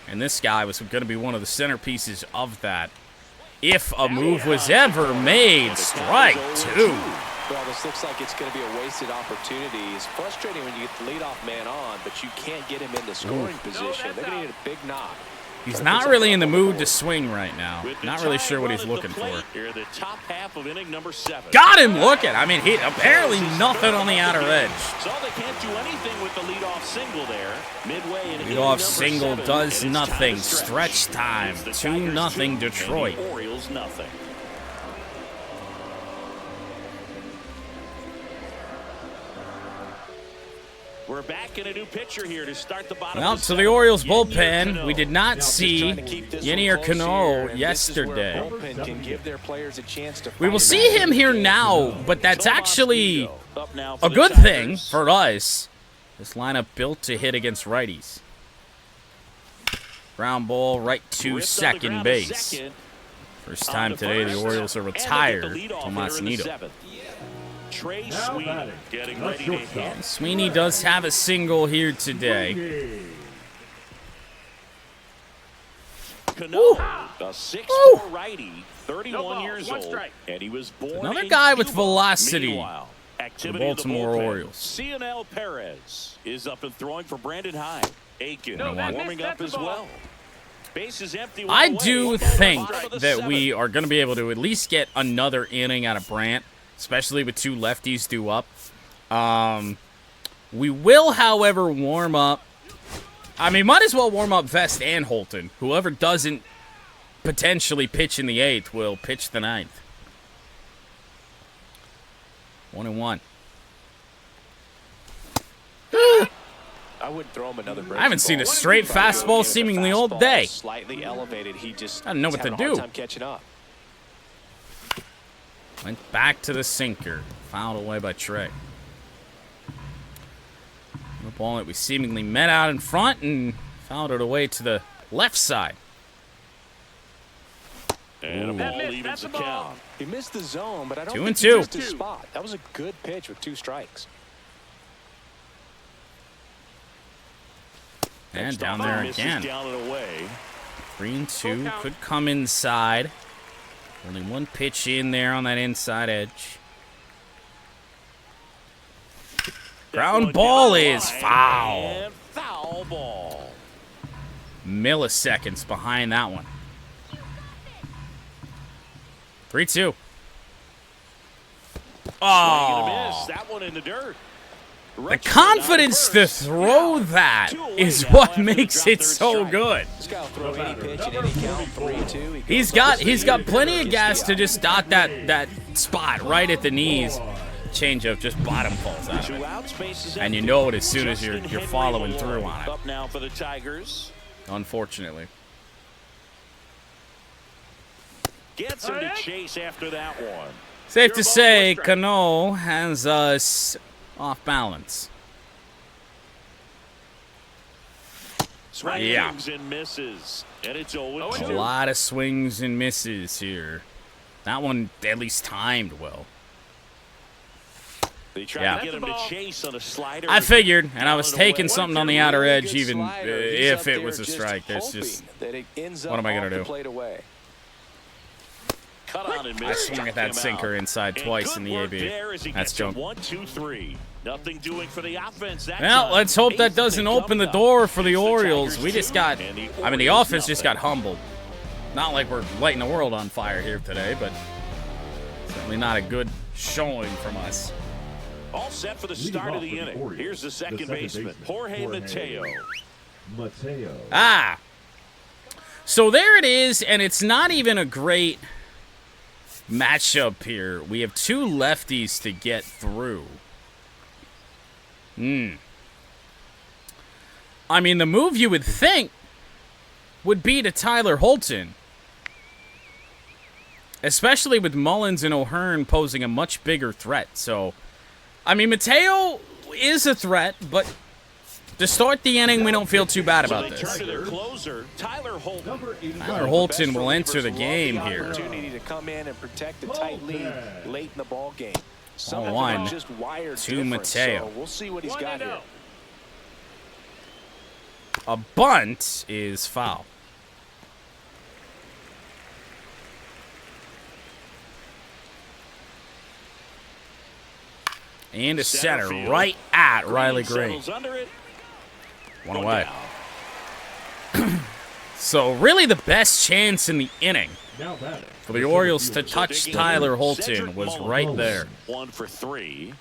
And this guy was going to be one of the centerpieces of that. If a move was ever made, strike two. Well, this looks like it's going to be a wasted opportunity. It's frustrating when you get the leadoff man on, but you can't get him into scoring position. They're going to need a big knock. He's not really in the mood to swing right now. Not really sure what he's looking for. Here, the top half of inning number 7. Got him looking. I mean, he apparently nothing on the outer edge. So they can't do anything with the leadoff single there. Midway in leadoff single does nothing. Stretch time. 2-0 Detroit. Orioles nothing. We're back in a new pitcher here to start the bottom. Well, to the Orioles bullpen, we did not see Yennier Cano yesterday. We will see him here now, but that's actually a good thing for us. This lineup built to hit against righties. Ground ball right to second base. First time today the Orioles are retired Tomas Nido. Trey Sweeney getting ready to hit. Sweeney does have a single here today. Cano, a 6'4" righty, 31 years old, and he was born Another guy with velocity. The The Baltimore Orioles. Cionel Perez is up and throwing for Brandon Hyde. Aiken No, warming up as well. Base is empty. I do think that we are going to be able to at least get another inning out of Brant, especially with two lefties due up. We will, however, warm up. I mean, might as well warm up Vest and Holton. Whoever doesn't potentially pitch in the 8th will pitch the 9th. 1-1. I wouldn't throw him another breaking I haven't seen a ball. straight fastball seemingly all day. Slightly elevated. He just I don't know what to do. Time catching up. Went back to the sinker. Fouled away by Trey. The ball that we seemingly met out in front and fouled it away to the left side. And a ball evens the count. He missed the zone, but I don't 2 think and he 2. missed his spot. That was a good pitch with 2 strikes. And down there again. Down and away. 3 and 2 could come inside. Only one pitch in there on that inside edge. Ground ball is foul. And foul ball. Milliseconds behind that one. 3-2. Oh. That one in the dirt. The confidence to throw that is what makes it so good. He's got plenty of gas to just dot that spot right at the knees. Changeup just bottom falls out of it. And you know it as soon as you're following through on it. Up now for the Tigers. Unfortunately. Gets him to chase after that one. Safe to say, Cano has us off balance. Swings and misses. And it's 0-2. A lot of swings and misses here. That one at least timed well. They tried to get him to chase on a slider. I figured, and I was taking something on the outer edge, even if it was a strike. There's just, what am I going to do? I swung at that sinker inside twice in the AB. That's junk. 1, 2, 3. Nothing doing for the offense. Well, let's hope that doesn't open the door for the Orioles. We just got, the offense just got humbled. Not like we're lighting the world on fire here today, but certainly not a good showing from us. All set for the start of the inning. Here's the second baseman, Jorge Mateo. Ah. So there it is, and it's not even a great matchup here. We have 2 lefties to get through. I mean, the move you would think would be to Tyler Holton. Especially with Mullins and O'Hearn posing a much bigger threat. So, I mean, Mateo is a threat, but to start the inning, we don't feel too bad about this. Tyler Holton will enter the game here. Opportunity to come in and protect a tight lead late in the ball game. 1 to Mateo. So we'll see what he's got here. A bunt is foul. And a center right at Riley Green. 1 away. So really the best chance in the inning for the Orioles to touch Tyler Holton was right there. 1 for 3.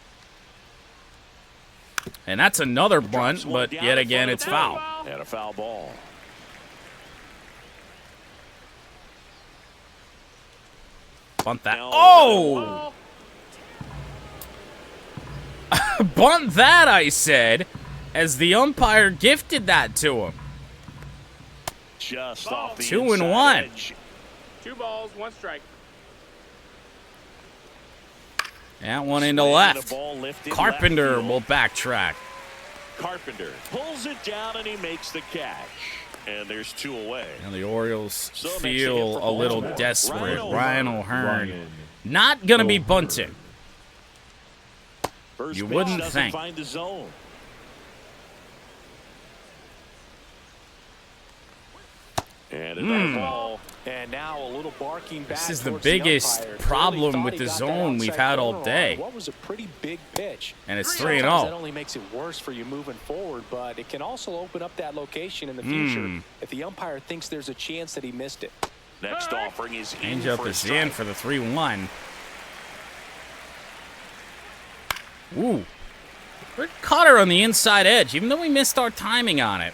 And that's another bunt, but yet again it's foul. And a foul ball. Bunt that. Oh! Bunt that, I said, as the umpire gifted that to him. Just off the 2 and 1. Edge. 2 balls, 1 strike. That one into left. Carpenter will backtrack. Carpenter pulls it down and he makes the catch. And there's 2 away. And the Orioles feel a little desperate. Ryan O'Hearn not going to be bunting. You wouldn't think. Find the zone. And ball. And now a little barking back. This is the biggest problem with the zone we've had all day. What was a pretty big pitch. And it's 3-0. That only makes it worse for you moving forward, but it can also open up that location in the future if the umpire thinks there's a chance that he missed it. Next offering is Changeup is in for the 3-1. Ooh. Good cutter on the inside edge, even though we missed our timing on it.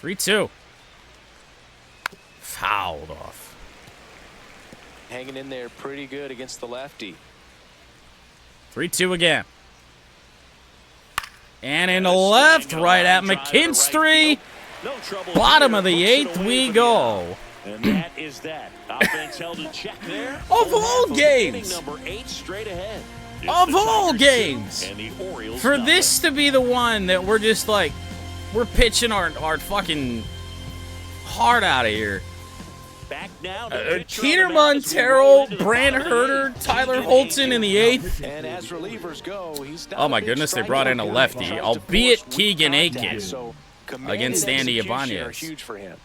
3-2. Fouled off. Hanging in there pretty good against the lefty. 3-2 again. And in the left, right at McKinstry. Bottom of the 8th we go. And that is that. Offense held in check there. Of all games. Number 8 straight ahead. Of all games. And the Orioles For this to be the one that we're just like, we're pitching our fucking heart out of here. Back now. Keter Montero, Brant Herter, Tyler Holton in the 8th. And as relievers go, he's Oh my goodness, they brought in a lefty, albeit Keegan Aiken against Andy Ibanez. Huge for him.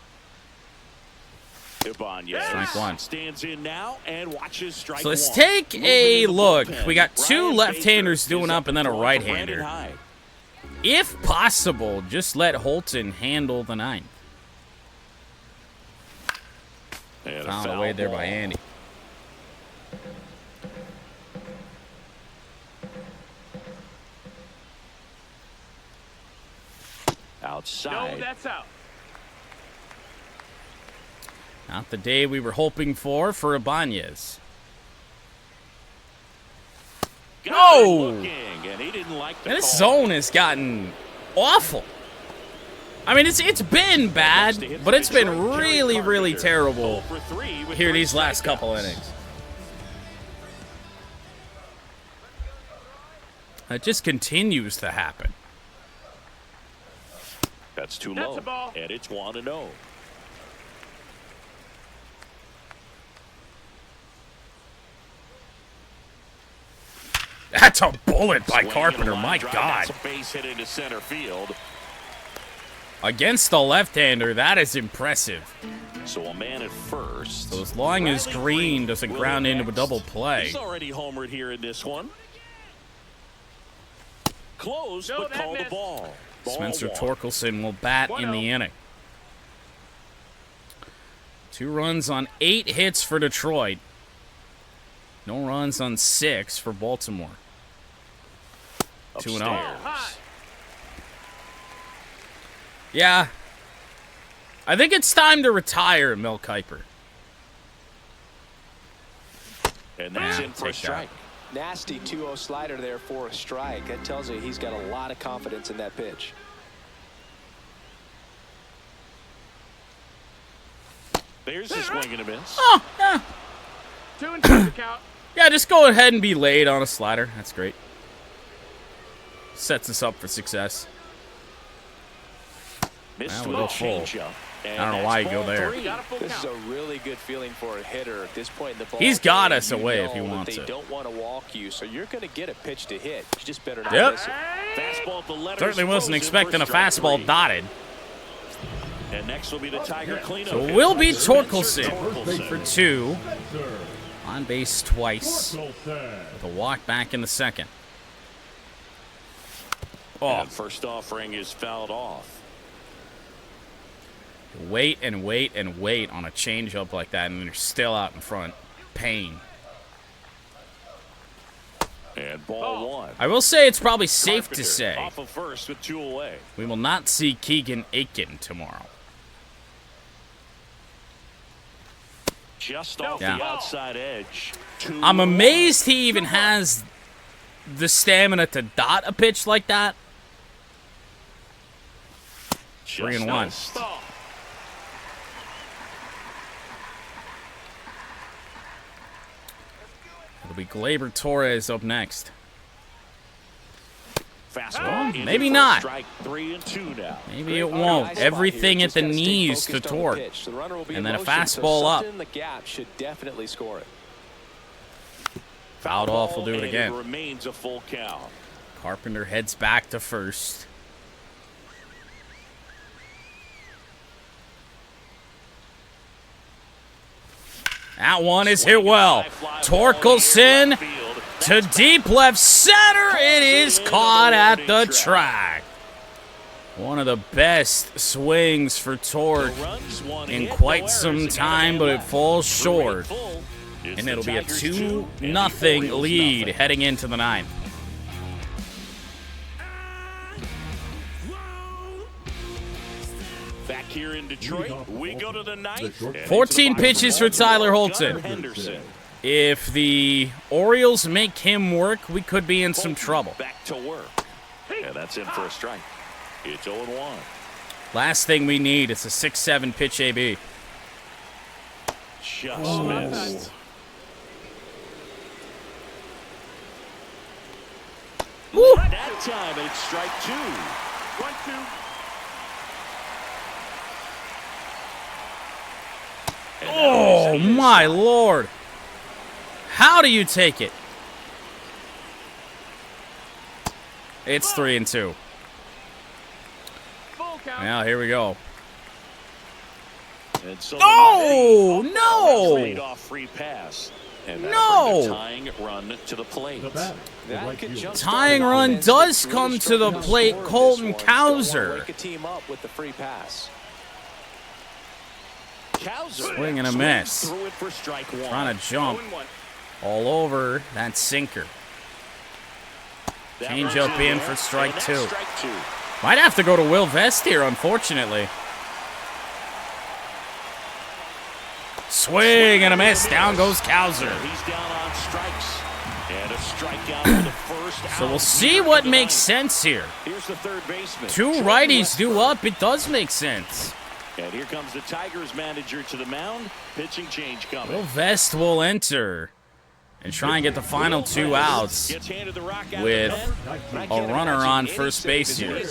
Strike one. Stands in now and watches strike So let's one. take a look. We got 2 left-handers doing up and then a right-hander. If possible, just let Holton handle the 9th. Found away there by Andy. Outside. No, that's out. Not the day we were hoping for Ibanez. No! And he didn't like the And this call. zone has gotten awful. I mean, it's been bad, but it's been really, really terrible here these last couple innings. It just continues to happen. That's too That's low. a ball. And it's 1-0. That's a bullet by Swinging Carpenter, a line my drive. God. That's a base hit into center field. Against the left-hander, that is impressive. So a man at first. So as long as Green doesn't ground into a double play. He's already homered here in this one. Close, No, but that call the missed. ball. Spencer Ball 1. Torkelson will bat in the inning. 2 runs on 8 hits for Detroit. No runs on 6 for Baltimore. 2-0. Upstairs. Yeah. I think it's time to retire Mel Kiper. And that's Yeah, in for a take that. strike. Nasty 2-0 slider there for a strike. That tells you he's got a lot of confidence in that pitch. There's a swing and a miss. Oh, yeah. 2-2 to count. Yeah, just go ahead and be laid on a slider. That's great. Sets us up for success. Missed Well, with we'll a go full. changeup. And I don't know that's why you go ball there. 3. Got a full This is count. a really good feeling for a hitter at this point in the ball. He's got game. us You away if he know that wants they it. don't want to walk you, so you're going to get a pitch to hit. You just better not Yep. miss it. Fastball at the letters. Certainly wasn't frozen expecting for a strike fastball 3. dotted. And next will be the Tiger cleanup. So hitter. we'll beat Spencer Torkelson for 2. On base twice. With a walk back in the 2nd. Oh, And first offering is fouled off. wait and wait and wait on a changeup like that, and you're still out in front. Pain. And ball 1. I will say it's probably safe to Carpenter say off of first with 2 away. we will not see Keegan Aiken tomorrow. Just off Yeah. the outside edge. I'm amazed he even has the stamina to dot a pitch like that. 3-1. Ball. It'll be Gleyber Torres up next. Fastball. in maybe for not. Strike 3-2 now. Maybe it won't. Everything at the knees to torque. And then a fastball up. In the gap should definitely score it. Fouled off, we'll do it And again. It remains a full count. Carpenter heads back to first. That one is hit well. Torkelson to deep left center. It is caught at the track. One of the best swings for Torque in quite some time, but it falls short. And it'll be a 2-0 lead heading into the 9th. Back here in Detroit, we go to the 9th. 14 pitches for Tyler Holton. Henderson. If the Orioles make him work, we could be in some trouble. Back to work. And that's in for a strike. It's 0-1. Last thing we need is a 6-7 pitch AB. Just missed. Woo. That time it's strike 2. 1-2. Oh, my Lord. How do you take it? It's 3-2. Full count. Now, here we go. And so Oh, laid no. off free pass. And No. a tying run to the plate. The batter, the That right could fielder. jumpstart Tying an run offense does that's come really to the struggling to plate, score in Colton this one. Don't wanna Cowser. wake a team up with the free pass. Cowser Swing and a swings miss. through it for strike 1. Trying to jump 0-1. all over that sinker. That Change runs up in in there, for strike and that's 2. Strike 2. Might have to go to Will Vest here, unfortunately. Swing and a miss. Down goes Cowser. He's down on strikes. And a strikeout for the first So we'll out see here what in the makes ninth. sense here. Here's the third baseman. 2 Jordan righties due Westburg. up. It does make sense. And here comes the Tigers manager to the mound. Pitching change coming. Will Vest will enter and try and get the final 2 outs Gets handed the rock out with of the pen. a runner on first base here.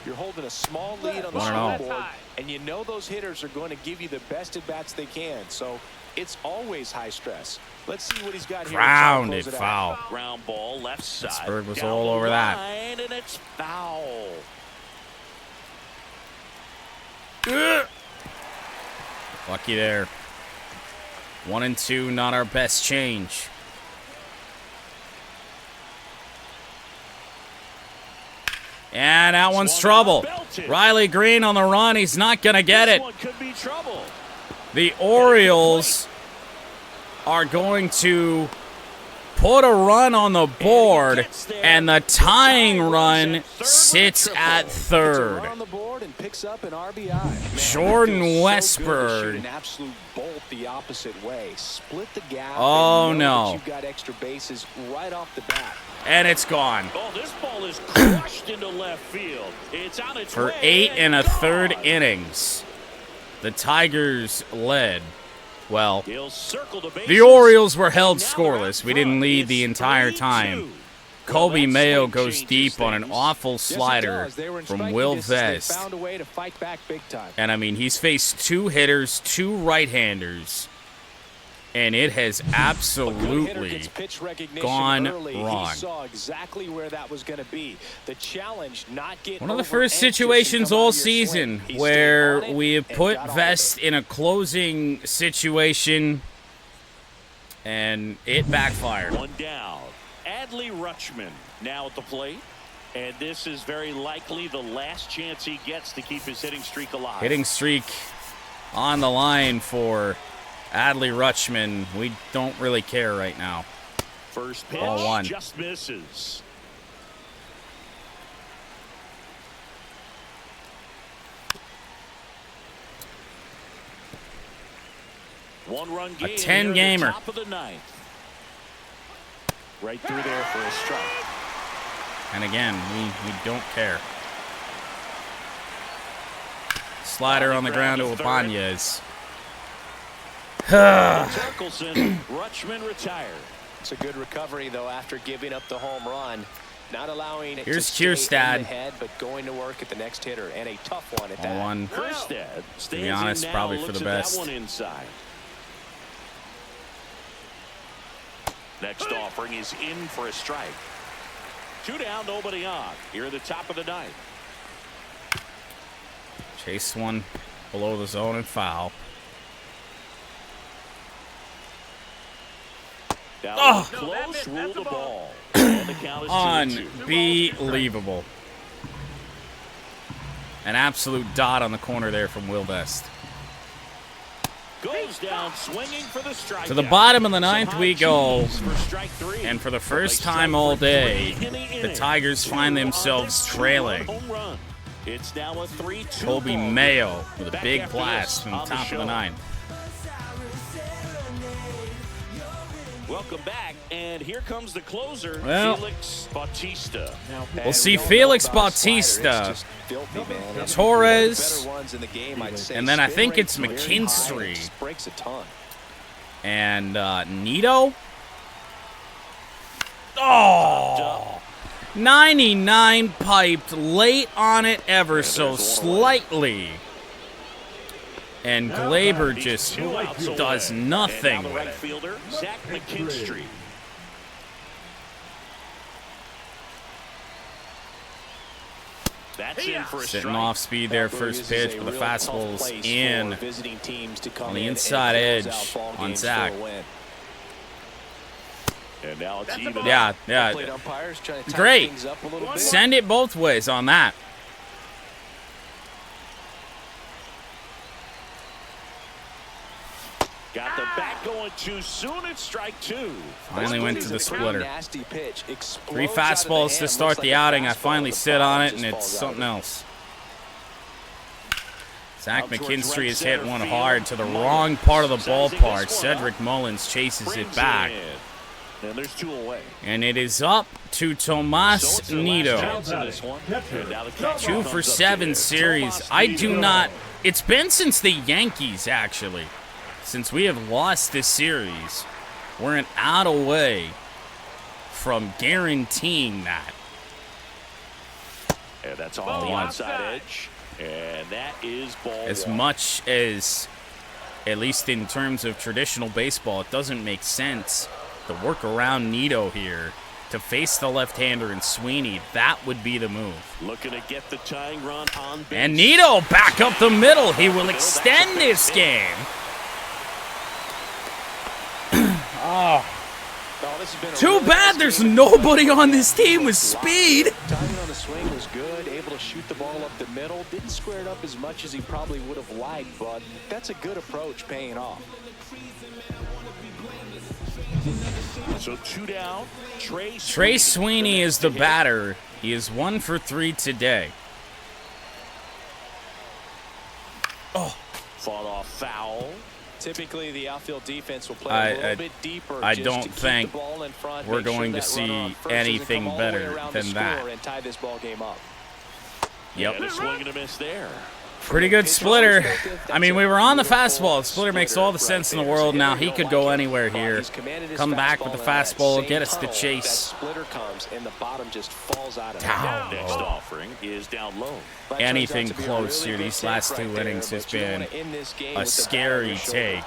You're holding a small lead on the 1-0. scoreboard, and you know those hitters are going to give you the best at bats they can. So it's always high stress. Let's see what he's got here. to try and Grounded close it out. foul. Ground ball left side. Pittsburgh was Down all the over that. line, and it's foul. Lucky there. 1-2, not our best change. And that one's trouble. Riley Green on the run. He's not going to get This it. one could be trouble. The Orioles are going to put a run on the board, and the tying run sits at Puts a third. run on the board and picks up an RBI. Man, Jordan it feels so good to Westburg. shoot an absolute bolt the opposite way. Split the gap. Oh, and know no. that you've got extra bases right off the bat. And it's gone. Oh, this ball is crushed into left field. It's on its For way 8 and1/3 gone. innings, the Tigers led. Well, He'll circle the bases. the Orioles were held Now they're out scoreless. We didn't front. lead the It's entire 3-2. time. Well, Kobe that Mayo swing goes changes deep on an things. awful Yes, it slider does. They were in from striking Will distance. They Vest. found a way to fight back big time. And I mean, he's faced 2 hitters, 2 right-handers, and it has A good hitter absolutely gets pitch recognition gone early. wrong. He saw exactly where that was going to be. The challenge, not get one of the over first anxious and situations come out all of your swing. season He stayed where on it we have and put got on Vest it. in a closing situation, and it backfired. One down. Adley Rutschman now at the plate. And this is very likely the last chance he gets to keep his hitting streak alive. Hitting streak on the line for Adley Rutschman. We don't really care right now. First pitch Ball 1. just misses. One-run game. 10-gamer. Top of the ninth. Right through there for a strike. And again, we don't care. Slider on the ground to Ibanez. Torkelson, Rutschman retired. It's a good recovery, though, after giving up the home run. Not allowing it Here's to stay Kierstad. in the head, but going to work at the next hitter, and a tough one at that. 1-1. Kierstad stands in honest, now, probably for looks the at best. That one inside. Next offering is in for a strike. 2 down, nobody on. Here at the top of the ninth. Chase one below the zone and foul. Down Oh. close, No, rule that's the a ball. ball. And the count is 2-2. Unbelievable. An absolute dot on the corner there from Will Vest. Goes down swinging for the strike. To the bottom of the ninth Some we high go. cheese for strike 3. And for the But first they time strike all for day, 3 in the the inning. Tigers find 2 on themselves this 2-run trailing. home run. It's now a 3-2 Kobe ball game. Mayo with a Back big after blast this from the on top of the show. ninth. Welcome back, and here comes the closer, Well, Felix Bautista. We'll see Felix Bautista, Torres, and then I think it's McKinstry Breaks a ton. And Nito. Oh! 99 piped late on it ever so slightly. And Glaber just does nothing with it. Sitting off speed there, first pitch, but the fastball's in on the inside edge on Zach. Yeah. Great. Send it both ways on that. Got the bat going too soon. It's strike two. Finally went to the splitter. 3 fastballs to start the outing. I finally sit on it, and it's something else. Zach McKinstry has hit one hard to the wrong part of the ballpark. Cedric Mullins chases it back. And there's 2 away. And it is up to Tomas Nito. 2 for 7 series. I do not... It's been since the Yankees, actually. Since we have lost this series, we're an out away from guaranteeing that. And that's on the outside edge. And that is ball As one. much as, at least in terms of traditional baseball, it doesn't make sense to work around Nito here to face the left-hander and Sweeney. That would be the move. Looking to get the tying run on base. And Nito back up the middle. He will extend this game. Oh. Too bad there's nobody on this team with speed. Timing on the swing was good, able to shoot the ball up the middle. Didn't square it up as much as he probably would have liked, but that's a good approach paying off. So 2 down. Trey Sweeney is the batter. He is 1 for 3 today. Oh. Fought off foul. Typically, the outfield defense will play a little bit deeper. I don't think we're going to see anything better than that. And tie this ball game up. Yep. And a swing and a miss there. Pretty good splitter. I mean, we were on the fastball. The splitter makes all the sense in the world. Now he could go anywhere here. Come back with the fastball, get us the chase. Splitter comes and the bottom just falls out of Down. Next offering is down low. Anything close here. These last 2 innings has been a scary take.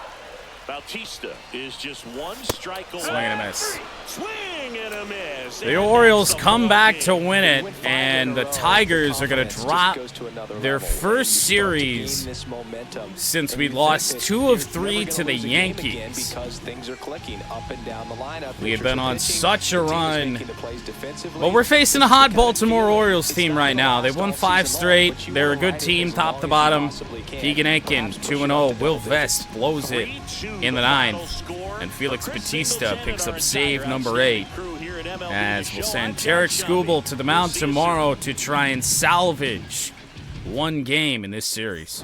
Bautista is just 1 strike away. Swing and a miss. Swing and a miss. The Orioles come back to win it, and the Tigers are going to drop their first series since we lost 2 of 3 to the Yankees. We had been on such a run, but we're facing a hot Baltimore Orioles team right now. They've won 5 straight. They're a good team, top to bottom. Keegan Aiken, 2-0. Will Vest blows it in the 9th, and Felix Bautista picks up save number 8, as we'll send Tarek Skubal to the mound tomorrow to try and salvage 1 game in this series.